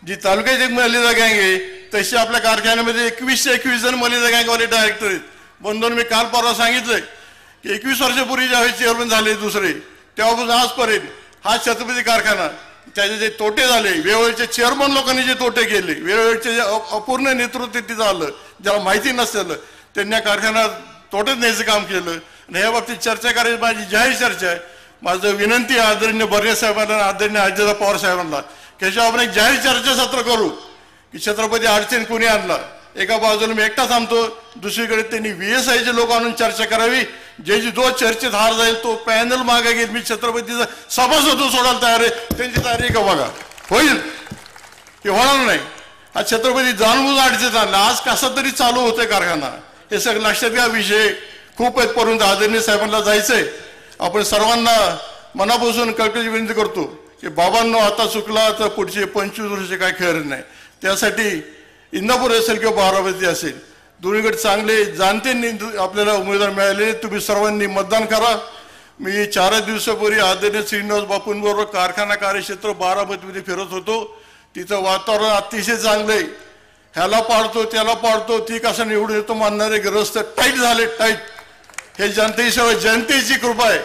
जी तालुक्याची एक मलिदा गँग आहे तशी आपल्या कारखान्यामध्ये 21 जण मलिदा गँगवाले डायरेक्टर आहेत. बंधूंनी मी काल परवा सांगितलंय की 21 वर्षापूर्वी ज्यावेळी चेअरमन झाले दुसरे, तेव्हापासून आजपर्यंत हा छत्रपती कारखाना त्याचे जे तोटे झाले, वेळोवेळीचे चेअरमन लोकांनी जे तोटे केले, वेळोवेळीचे जे अपूर्ण नेतृत्व तिथं आलं, ज्याला माहिती नसलेलं त्यांनी कारखान्यात तोटेच न्यायचं काम केलं. आणि या बाबतीत चर्चा करायची माझी जाहीर चर्चा आहे. माझं विनंती आहे आदरणीय बर्गे साहेबांना, आदरणीय अजित पवार साहेबांना की आपण एक जाहीर चर्चासत्र करू की छत्रपती अडचण कोणी आणला. एका बाजूला मी एकटा थांबतो, दुसरीकडे त्यांनी VSIचे लोक आणून चर्चा करावी. जो चर्चेत हार जाईल तो पॅनल मागे घेईल. मी छत्रपतीचा सभासद सोडायला तयार आहे. त्यांची तयारी का बघा, होईल की होणार नाही. हा छत्रपती जाणून अडचण आणला. आज कसा तरी चालू होतोय कारखाना, हे सगळं लक्षात घ्या. विषय खूप आहेत, परंतु आदरणीय साहेबांना जायचंय. आपण सर्वांना मनापासून कळकळीची विनंती करतो की बाबांनो, आता चुकला तर पुढचे 25 वर्ष काय खेळ नाही. त्यासाठी इंदापूर असेल किंवा बारामती असेल, दोन्हीकडे चांगले जाणते आपल्याला उमेदवार मिळाले. तुम्ही सर्वांनी मतदान करा. मी 4 दिवसापूर्वी आदरणीय श्रीनिवास बापूंबरोबर कारखाना कार्यक्षेत्र बारामतीमध्ये फिरत होतो. तिथं वातावरण अतिशय चांगलं आहे. ह्याला पाडतो त्याला पाडतो, ती कसं निवडून येतो मानणारे ग्रस्त टाईट झाले, टाईट. हे जनतेची कृपा आहे.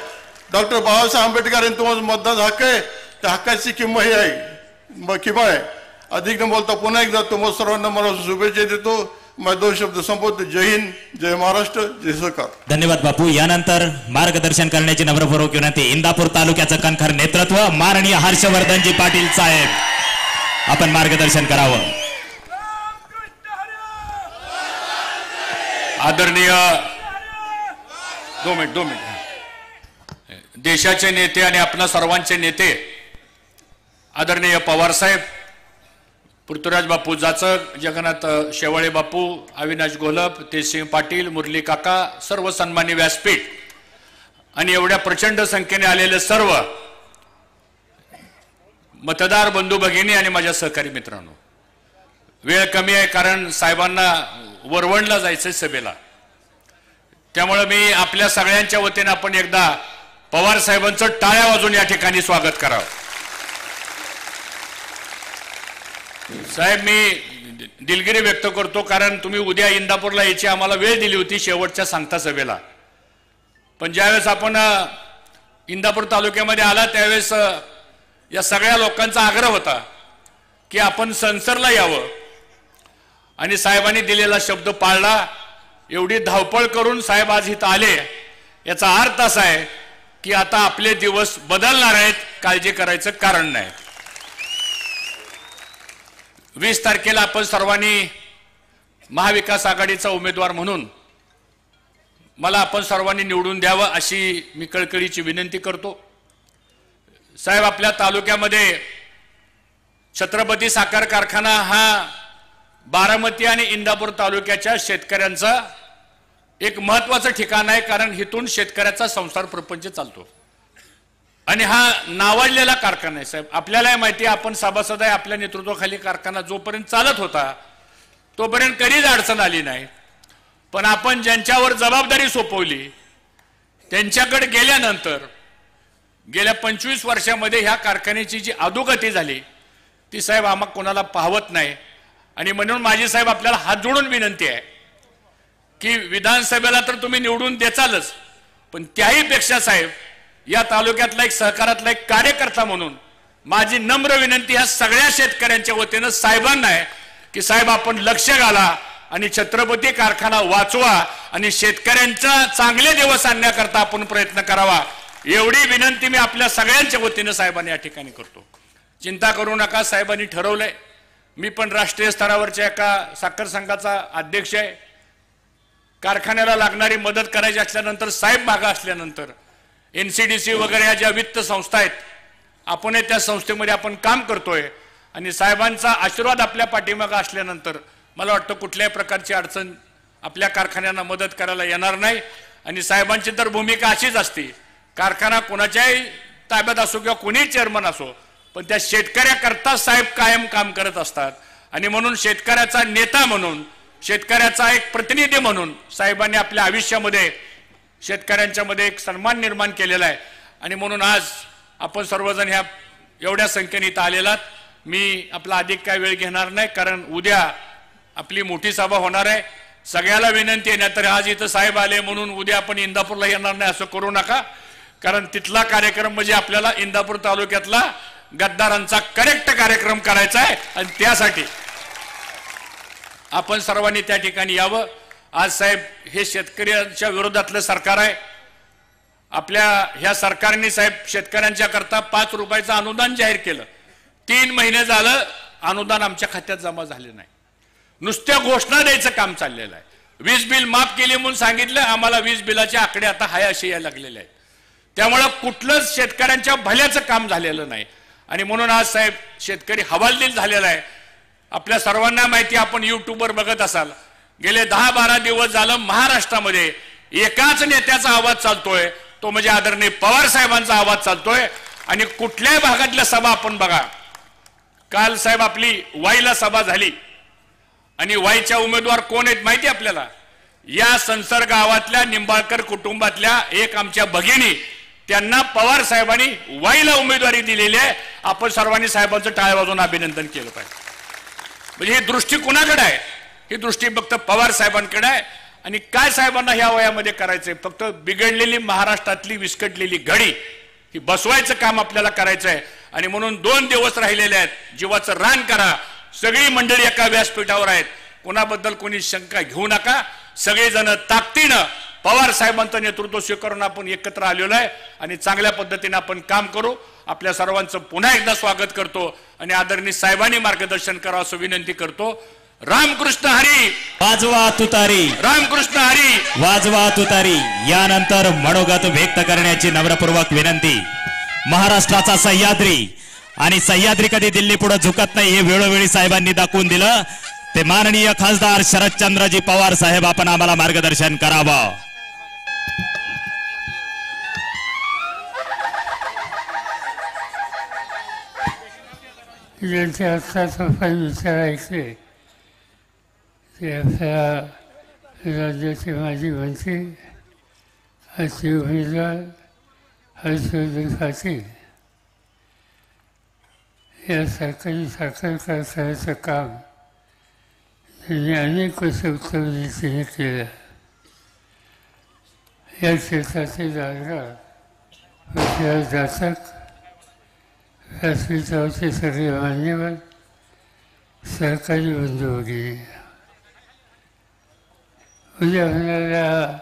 डॉक्टर बाबासाहेब आंबेडकर यांनी तुम्हाला मतदान हक्क आहे. त्या हक्काची किंमत ही आहे, किंमत आहे. अधिक न बोलता पुन्हा एकदा तुम्हाला सर्वांना मला शुभेच्छा देतो. माझे 2 शब्द संपवतो. जय हिंद, जय महाराष्ट्र, जय सरकार. धन्यवाद बापू. यानंतर मार्गदर्शन करण्याची नम्रपूर्वक विनंती. इंदापूर तालुक्याचं कणखर नेतृत्व माननीय हर्षवर्धनजी पाटील साहेब, आपण मार्गदर्शन करावं. आदरणीय 2 मिनिट देशाचे नेते आणि आपल्या सर्वांचे नेते आदरणीय पवार साहेब, पृथ्वीराज बापू जाचक, जगन्नाथ शेवाळे बापू, अविनाश घोलप, तेजसिंग पाटील, मुरली काका, सर्व सन्मानी व्यासपीठ आणि एवढ्या प्रचंड संख्येने आलेले सर्व मतदार बंधू भगिनी आणि माझ्या सहकारी मित्रांनो, वेळ कमी आहे कारण साहेबांना वरवणला जायचंय सभेला. त्यामुळे मी आपल्या सगळ्यांच्या वतीने आपण एकदा पवार साहेबांचं टाळ्या वाजून या ठिकाणी स्वागत करावं. साहेब, मी दिलगिरी व्यक्त करतो कारण तुम्ही उद्या इंदापूरला यायची आम्हाला वेळ दिली होती शेवटच्या सांगता सभेला. पण ज्यावेळेस आपण इंदापूर तालुक्यामध्ये आला त्यावेळेस या सगळ्या लोकांचा आग्रह होता की आपण संसरला यावं आणि साहेबांनी दिलेला शब्द पाळला. एवढी धावपळ करून साहेब आज इथं आले, याचा अर्थ असा आहे की आता आपले दिवस बदलणार आहेत, काळजी करायचं कारण नाही. 20 तारखेला आपण सर्वांनी महाविकास आघाडीचा उमेदवार म्हणून मला आपण सर्वांनी निवडून द्यावं अशी मी कळकळीची विनंती करतो. साहेब, आपल्या तालुक्यामध्ये छत्रपती साखर कारखाना हा बारामती आणि इंदापूर तालुक्याच्या शेतकऱ्यांचा एक महत्त्वाचं ठिकाण आहे, कारण इथून शेतकऱ्याचा संसार प्रपंच चालतो आणि हा नावाजलेला कारखाना आहे. साहेब आपल्यालाही माहिती आहे, आपण सभासद आहे, आपल्या नेतृत्वाखाली कारखाना जोपर्यंत चालत होता तोपर्यंत कधीच अडचण आली नाही. पण आपण ज्यांच्यावर जबाबदारी सोपवली त्यांच्याकडे गेल्यानंतर गेल्या 25 वर्षामध्ये ह्या कारखान्याची जी अधोगती झाली ती साहेब आम्हाला कोणाला पाहवत नाही. आणि म्हणून माझी साहेब आपल्याला हात जोडून विनंती आहे की विधानसभेला तर तुम्ही निवडून देचालच, पण त्याही पेक्षा साहेब या तालुक्यातला एक सहकारातला एक कार्यकर्ता म्हणून माझी नम्र विनंती ह्या सगळ्या शेतकऱ्यांच्या वतीनं साहेबांना आहे की साहेब आपण लक्ष घाला आणि छत्रपती कारखाना वाचवा आणि शेतकऱ्यांचा चांगले दिवस आणण्याकरता आपण प्रयत्न करावा, एवढी विनंती मी आपल्या सगळ्यांच्या वतीनं साहेबांनी या ठिकाणी करतो. चिंता करू नका, साहेबांनी ठरवलंय. मी पण राष्ट्रीय स्तरावरच्या एका साखर संघाचा अध्यक्ष आहे. कारखान्याला लागणारी मदत करायची असल्यानंतर साहेब मागा असल्यानंतर NCDC वगैरे या ज्या वित्त संस्था आहेत आपण त्या संस्थेमध्ये आपण काम करतोय आणि साहेबांचा आशीर्वाद आपल्या पाठीमागा असल्यानंतर मला वाटतं कुठल्याही प्रकारची अडचण आपल्या कारखान्यांना मदत करायला येणार नाही. आणि साहेबांची तर भूमिका अशीच असते, कारखाना कोणाच्याही ताब्यात असो किंवा कोणीही चेअरमन असो, पण त्या शेतकऱ्याकरता साहेब कायम काम करत असतात. आणि म्हणून शेतकऱ्याचा नेता म्हणून, शेतकऱ्याचा एक प्रतिनिधी म्हणून साहेबांनी आपल्या आयुष्यामध्ये शेतकऱ्यांच्या मध्ये एक सन्मान निर्माण केलेला आहे. आणि म्हणून आज आपण सर्वजण ह्या एवढ्या संख्येने इथं आलेलात. मी आपला अधिक काय वेळ घेणार नाही, कारण उद्या आपली मोठी सभा होणार आहे. सगळ्याला विनंती आहे, नाहीतर आज इथं साहेब आले म्हणून उद्या आपण इंदापूरला येणार नाही असं करू नका, कारण तिथला कार्यक्रम म्हणजे आपल्याला इंदापूर तालुक्यातला गद्दारांचा करेक्ट कार्यक्रम करायचा आहे आणि त्यासाठी आपण सर्वांनी त्या ठिकाणी यावं. आज साहेब हे शेतकऱ्यांच्या विरोधातलं सरकार आहे. आपल्या ह्या सरकारने साहेब शेतकऱ्यांच्या करता 5 रुपयाचं अनुदान जाहीर केलं. 3 महिने झालं अनुदान आमच्या खात्यात जमा झाले नाही. नुसत्या घोषणा द्यायचं काम चाललेलं आहे. वीज बिल माफ केले म्हणून सांगितलं, आम्हाला वीज बिलाचे आकडे आता हाय असे यायला लागलेले आहेत. त्यामुळं कुठलंच शेतकऱ्यांच्या भल्याचं काम झालेलं नाही. आणि म्हणून आज साहेब शेतकरी हवालदिल झालेला आहे. आपल्या सर्वांना माहिती, आपण युट्यूबवर बघत असाल, गेले 10-12 दिवस झालं महाराष्ट्रामध्ये एकाच नेत्याचा आवाज चालतोय, तो म्हणजे आदरणीय पवार साहेबांचा आवाज चालतोय. आणि कुठल्याही भागातल्या सभा आपण बघा, काल साहेब आपली वाईला सभा झाली आणि वाईच्या उमेदवार कोण आहेत माहिती आपल्याला? या संसर्ग गावातल्या निंबाळकर कुटुंबातल्या एक आमच्या भगिनी, त्यांना पवार साहेबांनी वाईला उमेदवारी दिलेली आहे. आपण सर्वांनी साहेबांचं टाळ्या वाजवून अभिनंदन केलं पाहिजे. म्हणजे ही दृष्टी कुणाकडे आहे? ही दृष्टी फक्त पवार साहेबांकडे आहे. आणि काय साहेबांना ह्या वयामध्ये करायचंय? फक्त बिघडलेली महाराष्ट्रातली विस्कटलेली घडी ही बसवायचं काम आपल्याला करायचं आहे. आणि म्हणून 2 दिवस राहिलेले आहेत, जीवाचं रान करा. सगळी मंडळी एका व्यासपीठावर आहेत, कोणाबद्दल कोणी शंका घेऊ नका. सगळेजण ताकदीनं पवार साहेबांचं नेतृत्व स्वीकारून आपण एकत्र आलेलो आहे आणि चांगल्या पद्धतीने आपण काम करू. आपल्या सर्वांचं पुन्हा एकदा स्वागत करतो आणि आदरणीय साहेबांनी मार्गदर्शन करावं असं विनंती करतो. रामकृष्ण हरी, वाजवा तुतारी, रामकृष्ण हरी, वाजवा तुतारी. यानंतर मनोगत व्यक्त करण्याची नम्रपूर्वक विनंती. महाराष्ट्राचा सह्याद्री, आणि सह्याद्री कधी दिल्ली पुढे झुकत नाही हे वेळोवेळी साहेबांनी दाखवून दिलं. ते माननीय खासदार शरदचंद्रजी पवार साहेब, आपण आम्हाला मार्गदर्शन करावं. ज्यांचे आत्ताच आपण विचारायचे ते आपल्या राज्याचे माजी मंत्री आजचे उमेदवार हर्षवर्धन पाटील या सरकारी साखर कारखान्याचं काम त्यांनी अनेक वर्ष उत्तर दिशेने केलं. या क्षेत्राचे जाणकार पृथ्वीराज जाचक, व्यासपीठावरचे सगळे मान्यवर, सरकारी बंधू वगैरे, उद्या होणाऱ्या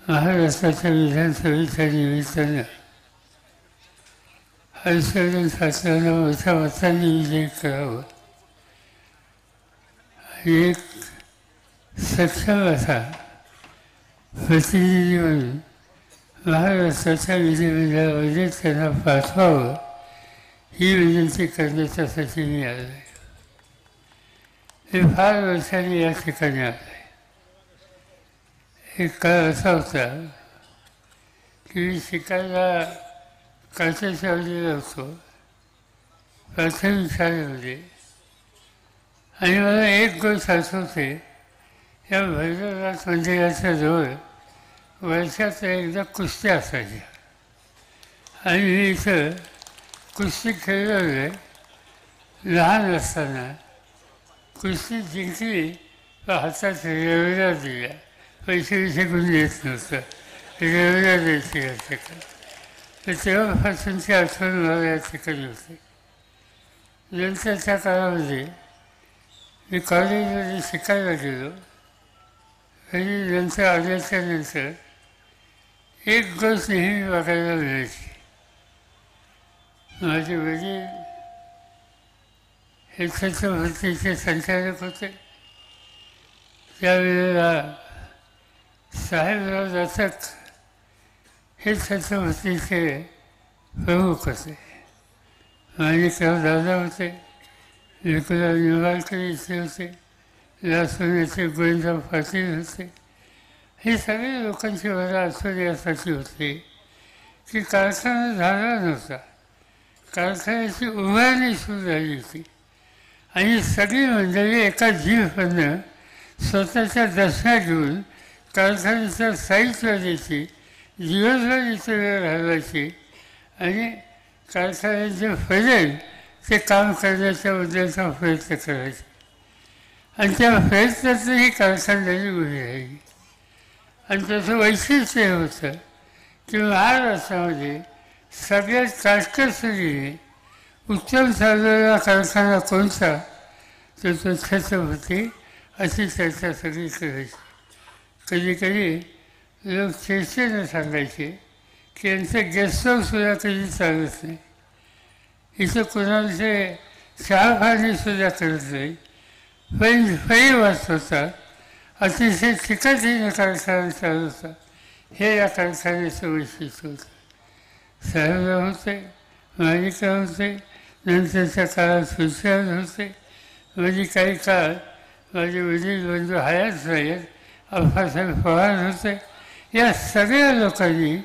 महाराष्ट्राच्या विधानसभेच्या निमित्तानं हर्षवर्धन पाटलांना मोठ्या मतांनी विजयी करावं आणि एक सक्षम असा प्रतिनिधी म्हणून महाराष्ट्राच्या विधिमंडळामध्ये त्यांना पाठवावं ही विनंती करण्याच्यासाठी मी आलो आहे. मी फार वर्षांनी या ठिकाणी आलो आहे. एक काळ असा होता की मी शिकायला काचेच्यावडीला होतो प्राथमिक शाळेमध्ये, आणि मला एक गोष्ट आठवते, या भैरवनाथ मंदिराच्या जवळ वर्षात एकदा कुस्त्या असायच्या आणि मी इथं कुस्ती खेळलो आहे. लहान असताना कुस्ती जिंकली तर हातात रेवड्या दिल्या, पैसे विषय कोणी येत नव्हतं, रेवड्या द्यायची या ठिकाणी. तर तेव्हापासूनची आठवण मला या ठिकाणी होते. नंतरच्या काळामध्ये मी कॉलेजमध्ये शिकायला गेलो आणि नंतर आल्याच्या नंतर एक गोष्ट नेहमी बघायला मिळायची. माझे वडील हे छत्रपतीचे संचालक होते. त्यावेळेला साहेबराव दत्तक हे छत्रपतीचे प्रमुख होते. माणिकराव दादा होते, विकुलराव निंबाळकर इथे होते, लासोन्याचे गोविंदराव पाटील होते. हे सगळे लोकांची मला आठवण यासाठी होते की कारखाना झाला नव्हता, कारखान्याची उभारणी सुरू झाली होती आणि सगळी मंडळी एका जीवपणं स्वतःच्या दशा घेऊन कारखान्याचं साहित्य द्यायची, दिवसभर इथे वेळ घालवायची आणि कारखान्याचे फळेल ते काम करण्याच्या उद्देशाचा प्रयत्न करायचे. आणि त्या प्रयत्नातही कारखानदारी उभी राहिली. आणि त्याचं वैशिष्ट्य हे होतं की महाराष्ट्रामध्ये सगळ्यात काटकसरीने उत्तम चाललेला कारखाना कोणता, तर तो छत्रपती, अशी चर्चा सगळी करायची. कधी कधी लोक चेष्टेनं सांगायचे की यांचं गेस्ट हाऊससुद्धा कधी चालत नाही, इथं कोणाचे चहा पाणीसुद्धा करत नाही, पण फळी वाचत होता, अतिशय चिकाटीने कारखाना चालू होता. हे या कारखान्याचं वैशिष्ट्य होतं. साहेबराव होते, माणिकराव होते, नंतरच्या काळात सुशांत होते, म्हणजे काही काळ माझे वडील बंधू हयात नाहीत, अप्पासाहेब पवार होते. या सगळ्या लोकांनी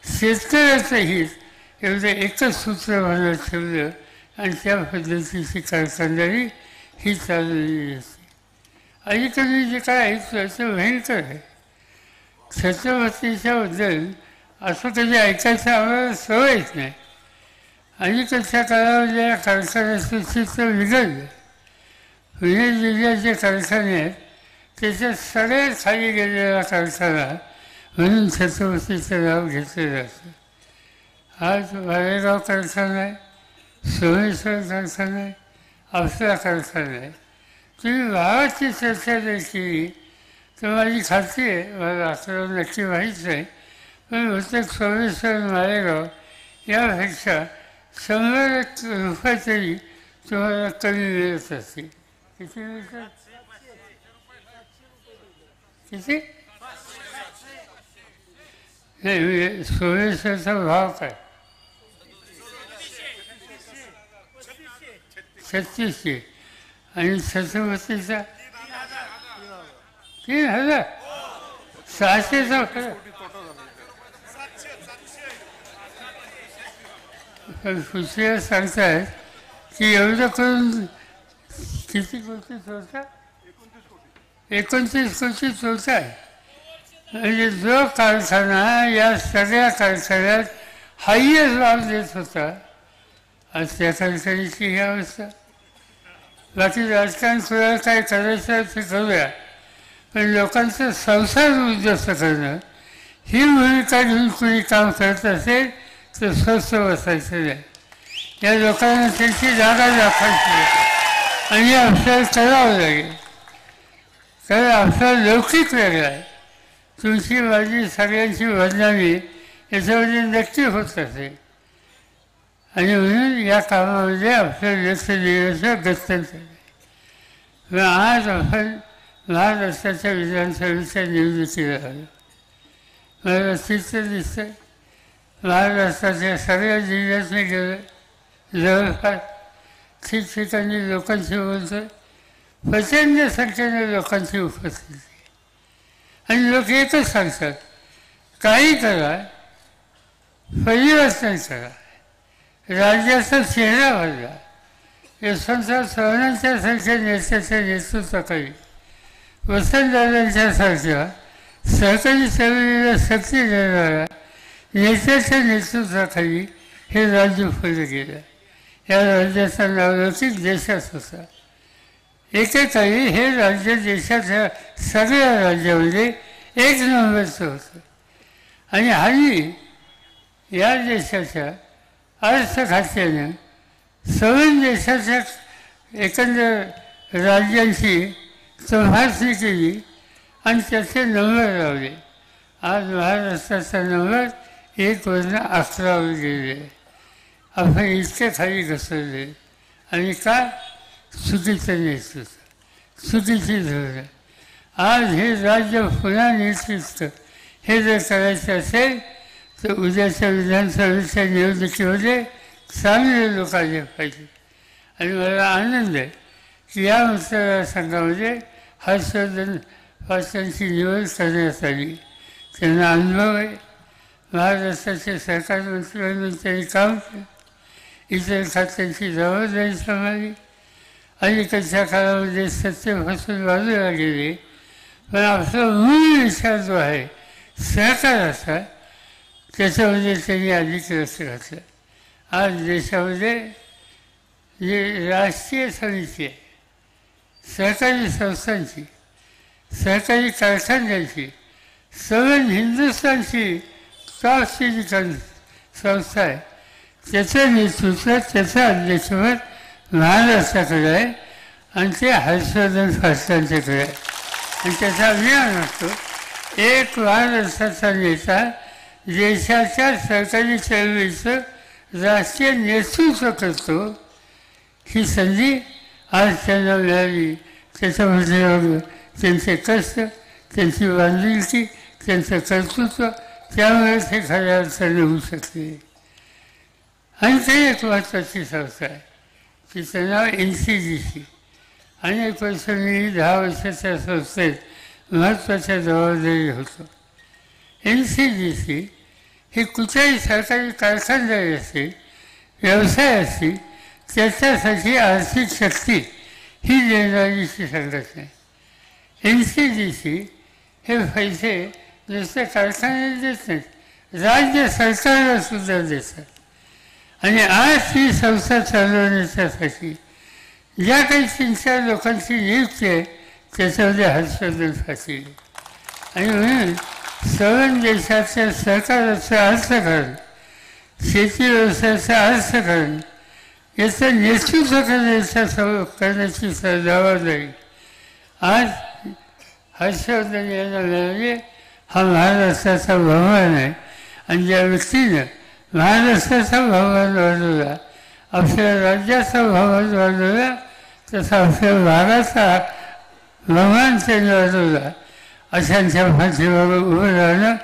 शेतकऱ्याचं हित एवढं एकच सूत्र मनात ठेवलं आणि त्या पद्धतीची कारखानदारी ही चाललेली असते. अलीकडे जे काय ऐकलं ते भयंकर आहे. छत्रपतीच्याबद्दल असं कधी ऐकायचं आम्हाला सवयच नाही. अलीकडच्या काळामध्ये या कारखान्याचं चित्र बिघडलं. पुणे जिल्ह्याचे कारखाने आहेत, त्याच्यात सगळ्यात खाली गेलेला कारखाना म्हणून छत्रपतीचं नाव घेतलं जातं. आज मालेगाव कारखाना आहे, सोमेश्वर कारखाना आहे, अप्सरा कारखाना आहे. तुम्ही भावाची चर्चा जर केली तर माझी खात्री आहे, मला आकडा नक्की माहीत नाही, पण बहुतेक सोमेश्वर मालेगाव यापेक्षा 100 रुपये तरी तुम्हाला कमी मिळत असतील. किती मिळतात? किती? नाही, सोमेश्वरचा भाव काय? 3600 आणि छत्रपतीचा 3000, 600चा फरक. पण खुशीला सांगतायत की एवढं करून किती कोटी चोरता? 29 कोटी चोरता आहे. म्हणजे जो कारखाना या सगळ्या कारखान्यात हायस्ट लाभ देत होता, आज त्या कारखान्याची ही अवस्था. बाकी राजकारण सुद्धा काय करायचं ते करूया, पण लोकांचा संसार उद्ध्वस्त करणं ही भूमिका घेऊन कुणी काम करत असेल तर स्वस्थ बसायचं नाही. या लोकांना त्यांची जागा दाखवायची आणि अवसर करावं लागेल. कारण अवसर लौकिक वेगळा आहे. तुमची माझी सगळ्यांची बदनामी याच्यामध्ये नक्की होत असेल आणि म्हणून या कामामध्ये अवसर लक्ष देण्याचं गत्यंतर आहे. आज आपण महाराष्ट्राच्या विधानसभेच्या निवडणुकीला आलो. मला चित्र दिसतं, महाराष्ट्राच्या सगळ्या जिल्ह्यात मी गेलो, जवळपास ठिकठिकाणी लोकांशी बोलतोय, प्रचंड संख्येने लोकांची उपस्थिती आणि लोक एकच सांगतात, काही करा, परिवर्तन करा, राज्याचा चेहरा बदला. यशवंतराव चव्हाणांच्या सारख्या नेत्याच्या नेतृत्वाखाली, वसंतदादांच्या सारख्या सहकारी चळवळीला शक्ती देणाऱ्या नेत्याच्या नेतृत्वाखाली हे राज्य फुललं गेलं. या राज्याचा नावलौकिक देशात होता. एकेकाळी हे राज्य देशाच्या सगळ्या राज्यामध्ये एक नंबरचं होतं. आणि हल्ली या देशाच्या अर्थ खात्यानं सगळ्या देशाच्या एकंदर राज्यांची तपासणी केली आणि त्याचे नंबर लावले. आज महाराष्ट्राचा नंबर 1 वरून 11 वर गेले. आपण इतके खाली घसरले. आणि का? चुकीचं नेतृत्व, चुकीची धोरणं. आज हे राज्य पुन्हा नेतृत्व हे जर करायचं असेल तर उद्याच्या विधानसभेच्या निवडणुकीमध्ये चांगले लोक आले पाहिजे. आणि मला आनंद आहे की या मतदारसंघामध्ये हर्षवर्धन पाटलांची निवड करण्यात आली. त्यांना अनुभव आहे. महाराष्ट्राचे सरकार मंत्री म्हणून त्यांनी काम केलं, इतर खात्यांची जबाबदारी सांभाळली. अलीकडच्या काळामध्ये सत्तेपासून बाजूला गेले, पण आपला मूळ विचार जो आहे सहकाराचा, त्याच्यामध्ये त्यांनी अधिक लक्ष घातलं. आज देशामध्ये जे राष्ट्रीय समिती आहे, सहकारी संस्थांची, सहकारी कारखान्यांची, सगळं हिंदुस्थानची टॉपची जी संस्था आहे त्याचं नेतृत्व, त्याचं अध्यक्षपद महाराष्ट्राकडे आहे आणि ते हर्षवर्धन पाटलांच्याकडे आहे. आणि त्याचा अभिमान असतो, एक महाराष्ट्राचा नेता देशाच्या सरकारी चळवळीचं राष्ट्रीय नेतृत्व करतो. ही संधी आज त्यांना मिळाली. त्याच्यामध्ये त्यांचे कष्ट, त्यांची बांधिलकी, त्यांचं कर्तृत्व, त्यामुळे ते खऱ्या अर्थाने होऊ शकते. आणि ते एक महत्त्वाची संस्था आहे, तिचं नाव NCGC. अनेक वर्ष मी 10 वर्षाच्या संस्थेत महत्त्वाच्या जबाबदारी होतो. NCGC ही कुठल्याही सरकारी कारखानदारी असतील, व्यवसाय असतील, त्याच्यासाठी आर्थिक शक्ती ही देणारीची संघटना आहे. NCGC हे पैसे नुसते कारखान्यात देत नाहीत, राज्य सरकारला सुद्धा देतात. आणि आज ही संस्था चालवण्यासाठी ज्या काही 3-4 लोकांची नियुक्ती आहे त्याच्यामध्ये हर्षवर्धन पाटील. आणि म्हणून सगळ्या देशाच्या सहकाराचं अर्थकारण, शेती व्यवसायाचं अर्थकारण याचं नेतृत्व करण्याची जबाबदारी आज हर्षवर्धन यांना मिळाली. हा महाराष्ट्राचा बहुमान आहे. आणि ज्या व्यक्तीनं महाराष्ट्राचा बहुमान वाढवला, आपल्या राज्याचा बहुमान वाढवला, तसा आपल्या भागाचा बहुमान त्यांनी वाढवला. अशांच्या पाठीमागे उभं राहणं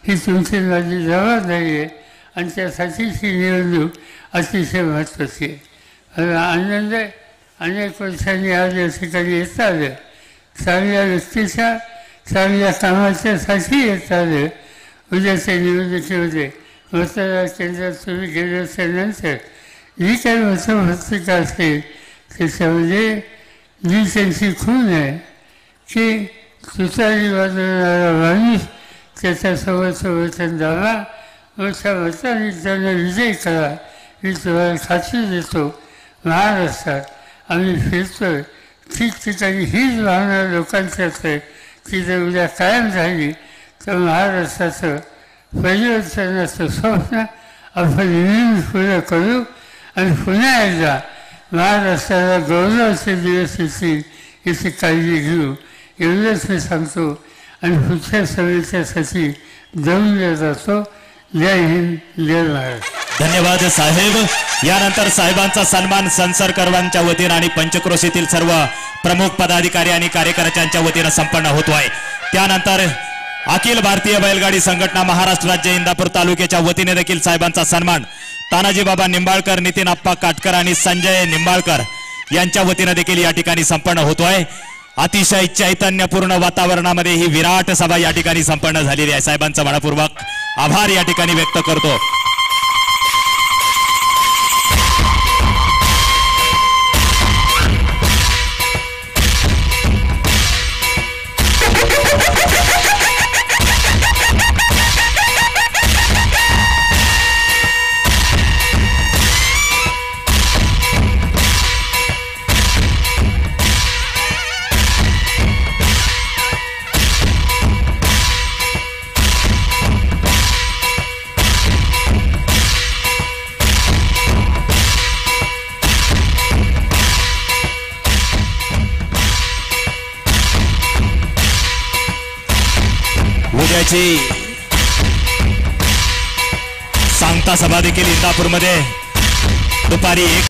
ही तुमची माझी जबाबदारी आहे. आणि त्यासाठीची निवडणूक अतिशय महत्त्वाची आहे. मला आनंद आहे, अनेक वर्षांनी आज या ठिकाणी येत आलं. चांगल्या व्यक्तीच्या, चांगल्या कामाच्यासाठी येत आलं. उद्याच्या निवडणुकीमध्ये मतदार केंद्रात तुम्ही गेल्याच्यानंतर जी काही मतपत्रिका असेल त्याच्यामध्ये जी त्यांची खूण आहे की तुतारी वाजवणारा माणूस त्याच्यासोबत वचन द्यावा, मोठ्या मताने त्यांना विजय करा, मी तुम्हाला खात्री देतो. महाराष्ट्रात आम्ही फिरतोय, ठिकठिकाणी हीच भावना लोकांच्याच आहे की जर उद्या कायम झाली तर महाराष्ट्राचं परिवर्तनाचं स्वप्न आपण नेहमी पुढं करू आणि पुन्हा एकदा महाराष्ट्राला गौरवाचे दिवस येतील याची काळजी घेऊ. एवढंच मी सांगतो आणि पुढच्या सभेच्यासाठी दमल्या जातो. जय हिंद, जय महाराष्ट्र. धन्यवाद साहेब. यानंतर साहेबांचा सन्मान संसरकरांच्या वतीनं आणि पंचक्रोशीतील सर्व प्रमुख पदाधिकारी आणि कार्यकर्त्यांच्या वतीनं संपन्न होतो आहे. त्यानंतर अखिल भारतीय बैलगाडी संघटना महाराष्ट्र राज्य इंदापूर तालुक्याच्या वतीने देखील साहेबांचा सन्मान तानाजी बाबा निंबाळकर, नितीन आप्पा काटकर आणि संजय निंबाळकर यांच्या वतीनं देखील या ठिकाणी संपन्न होतोय. अतिशय चैतन्यपूर्ण वातावरणामध्ये ही विराट सभा या ठिकाणी संपन्न झालेली आहे. साहेबांचा मनपूर्वक आभार या ठिकाणी व्यक्त करतो. उद्याची सांगता सभा देखील इंदापूरमध्ये दुपारी 1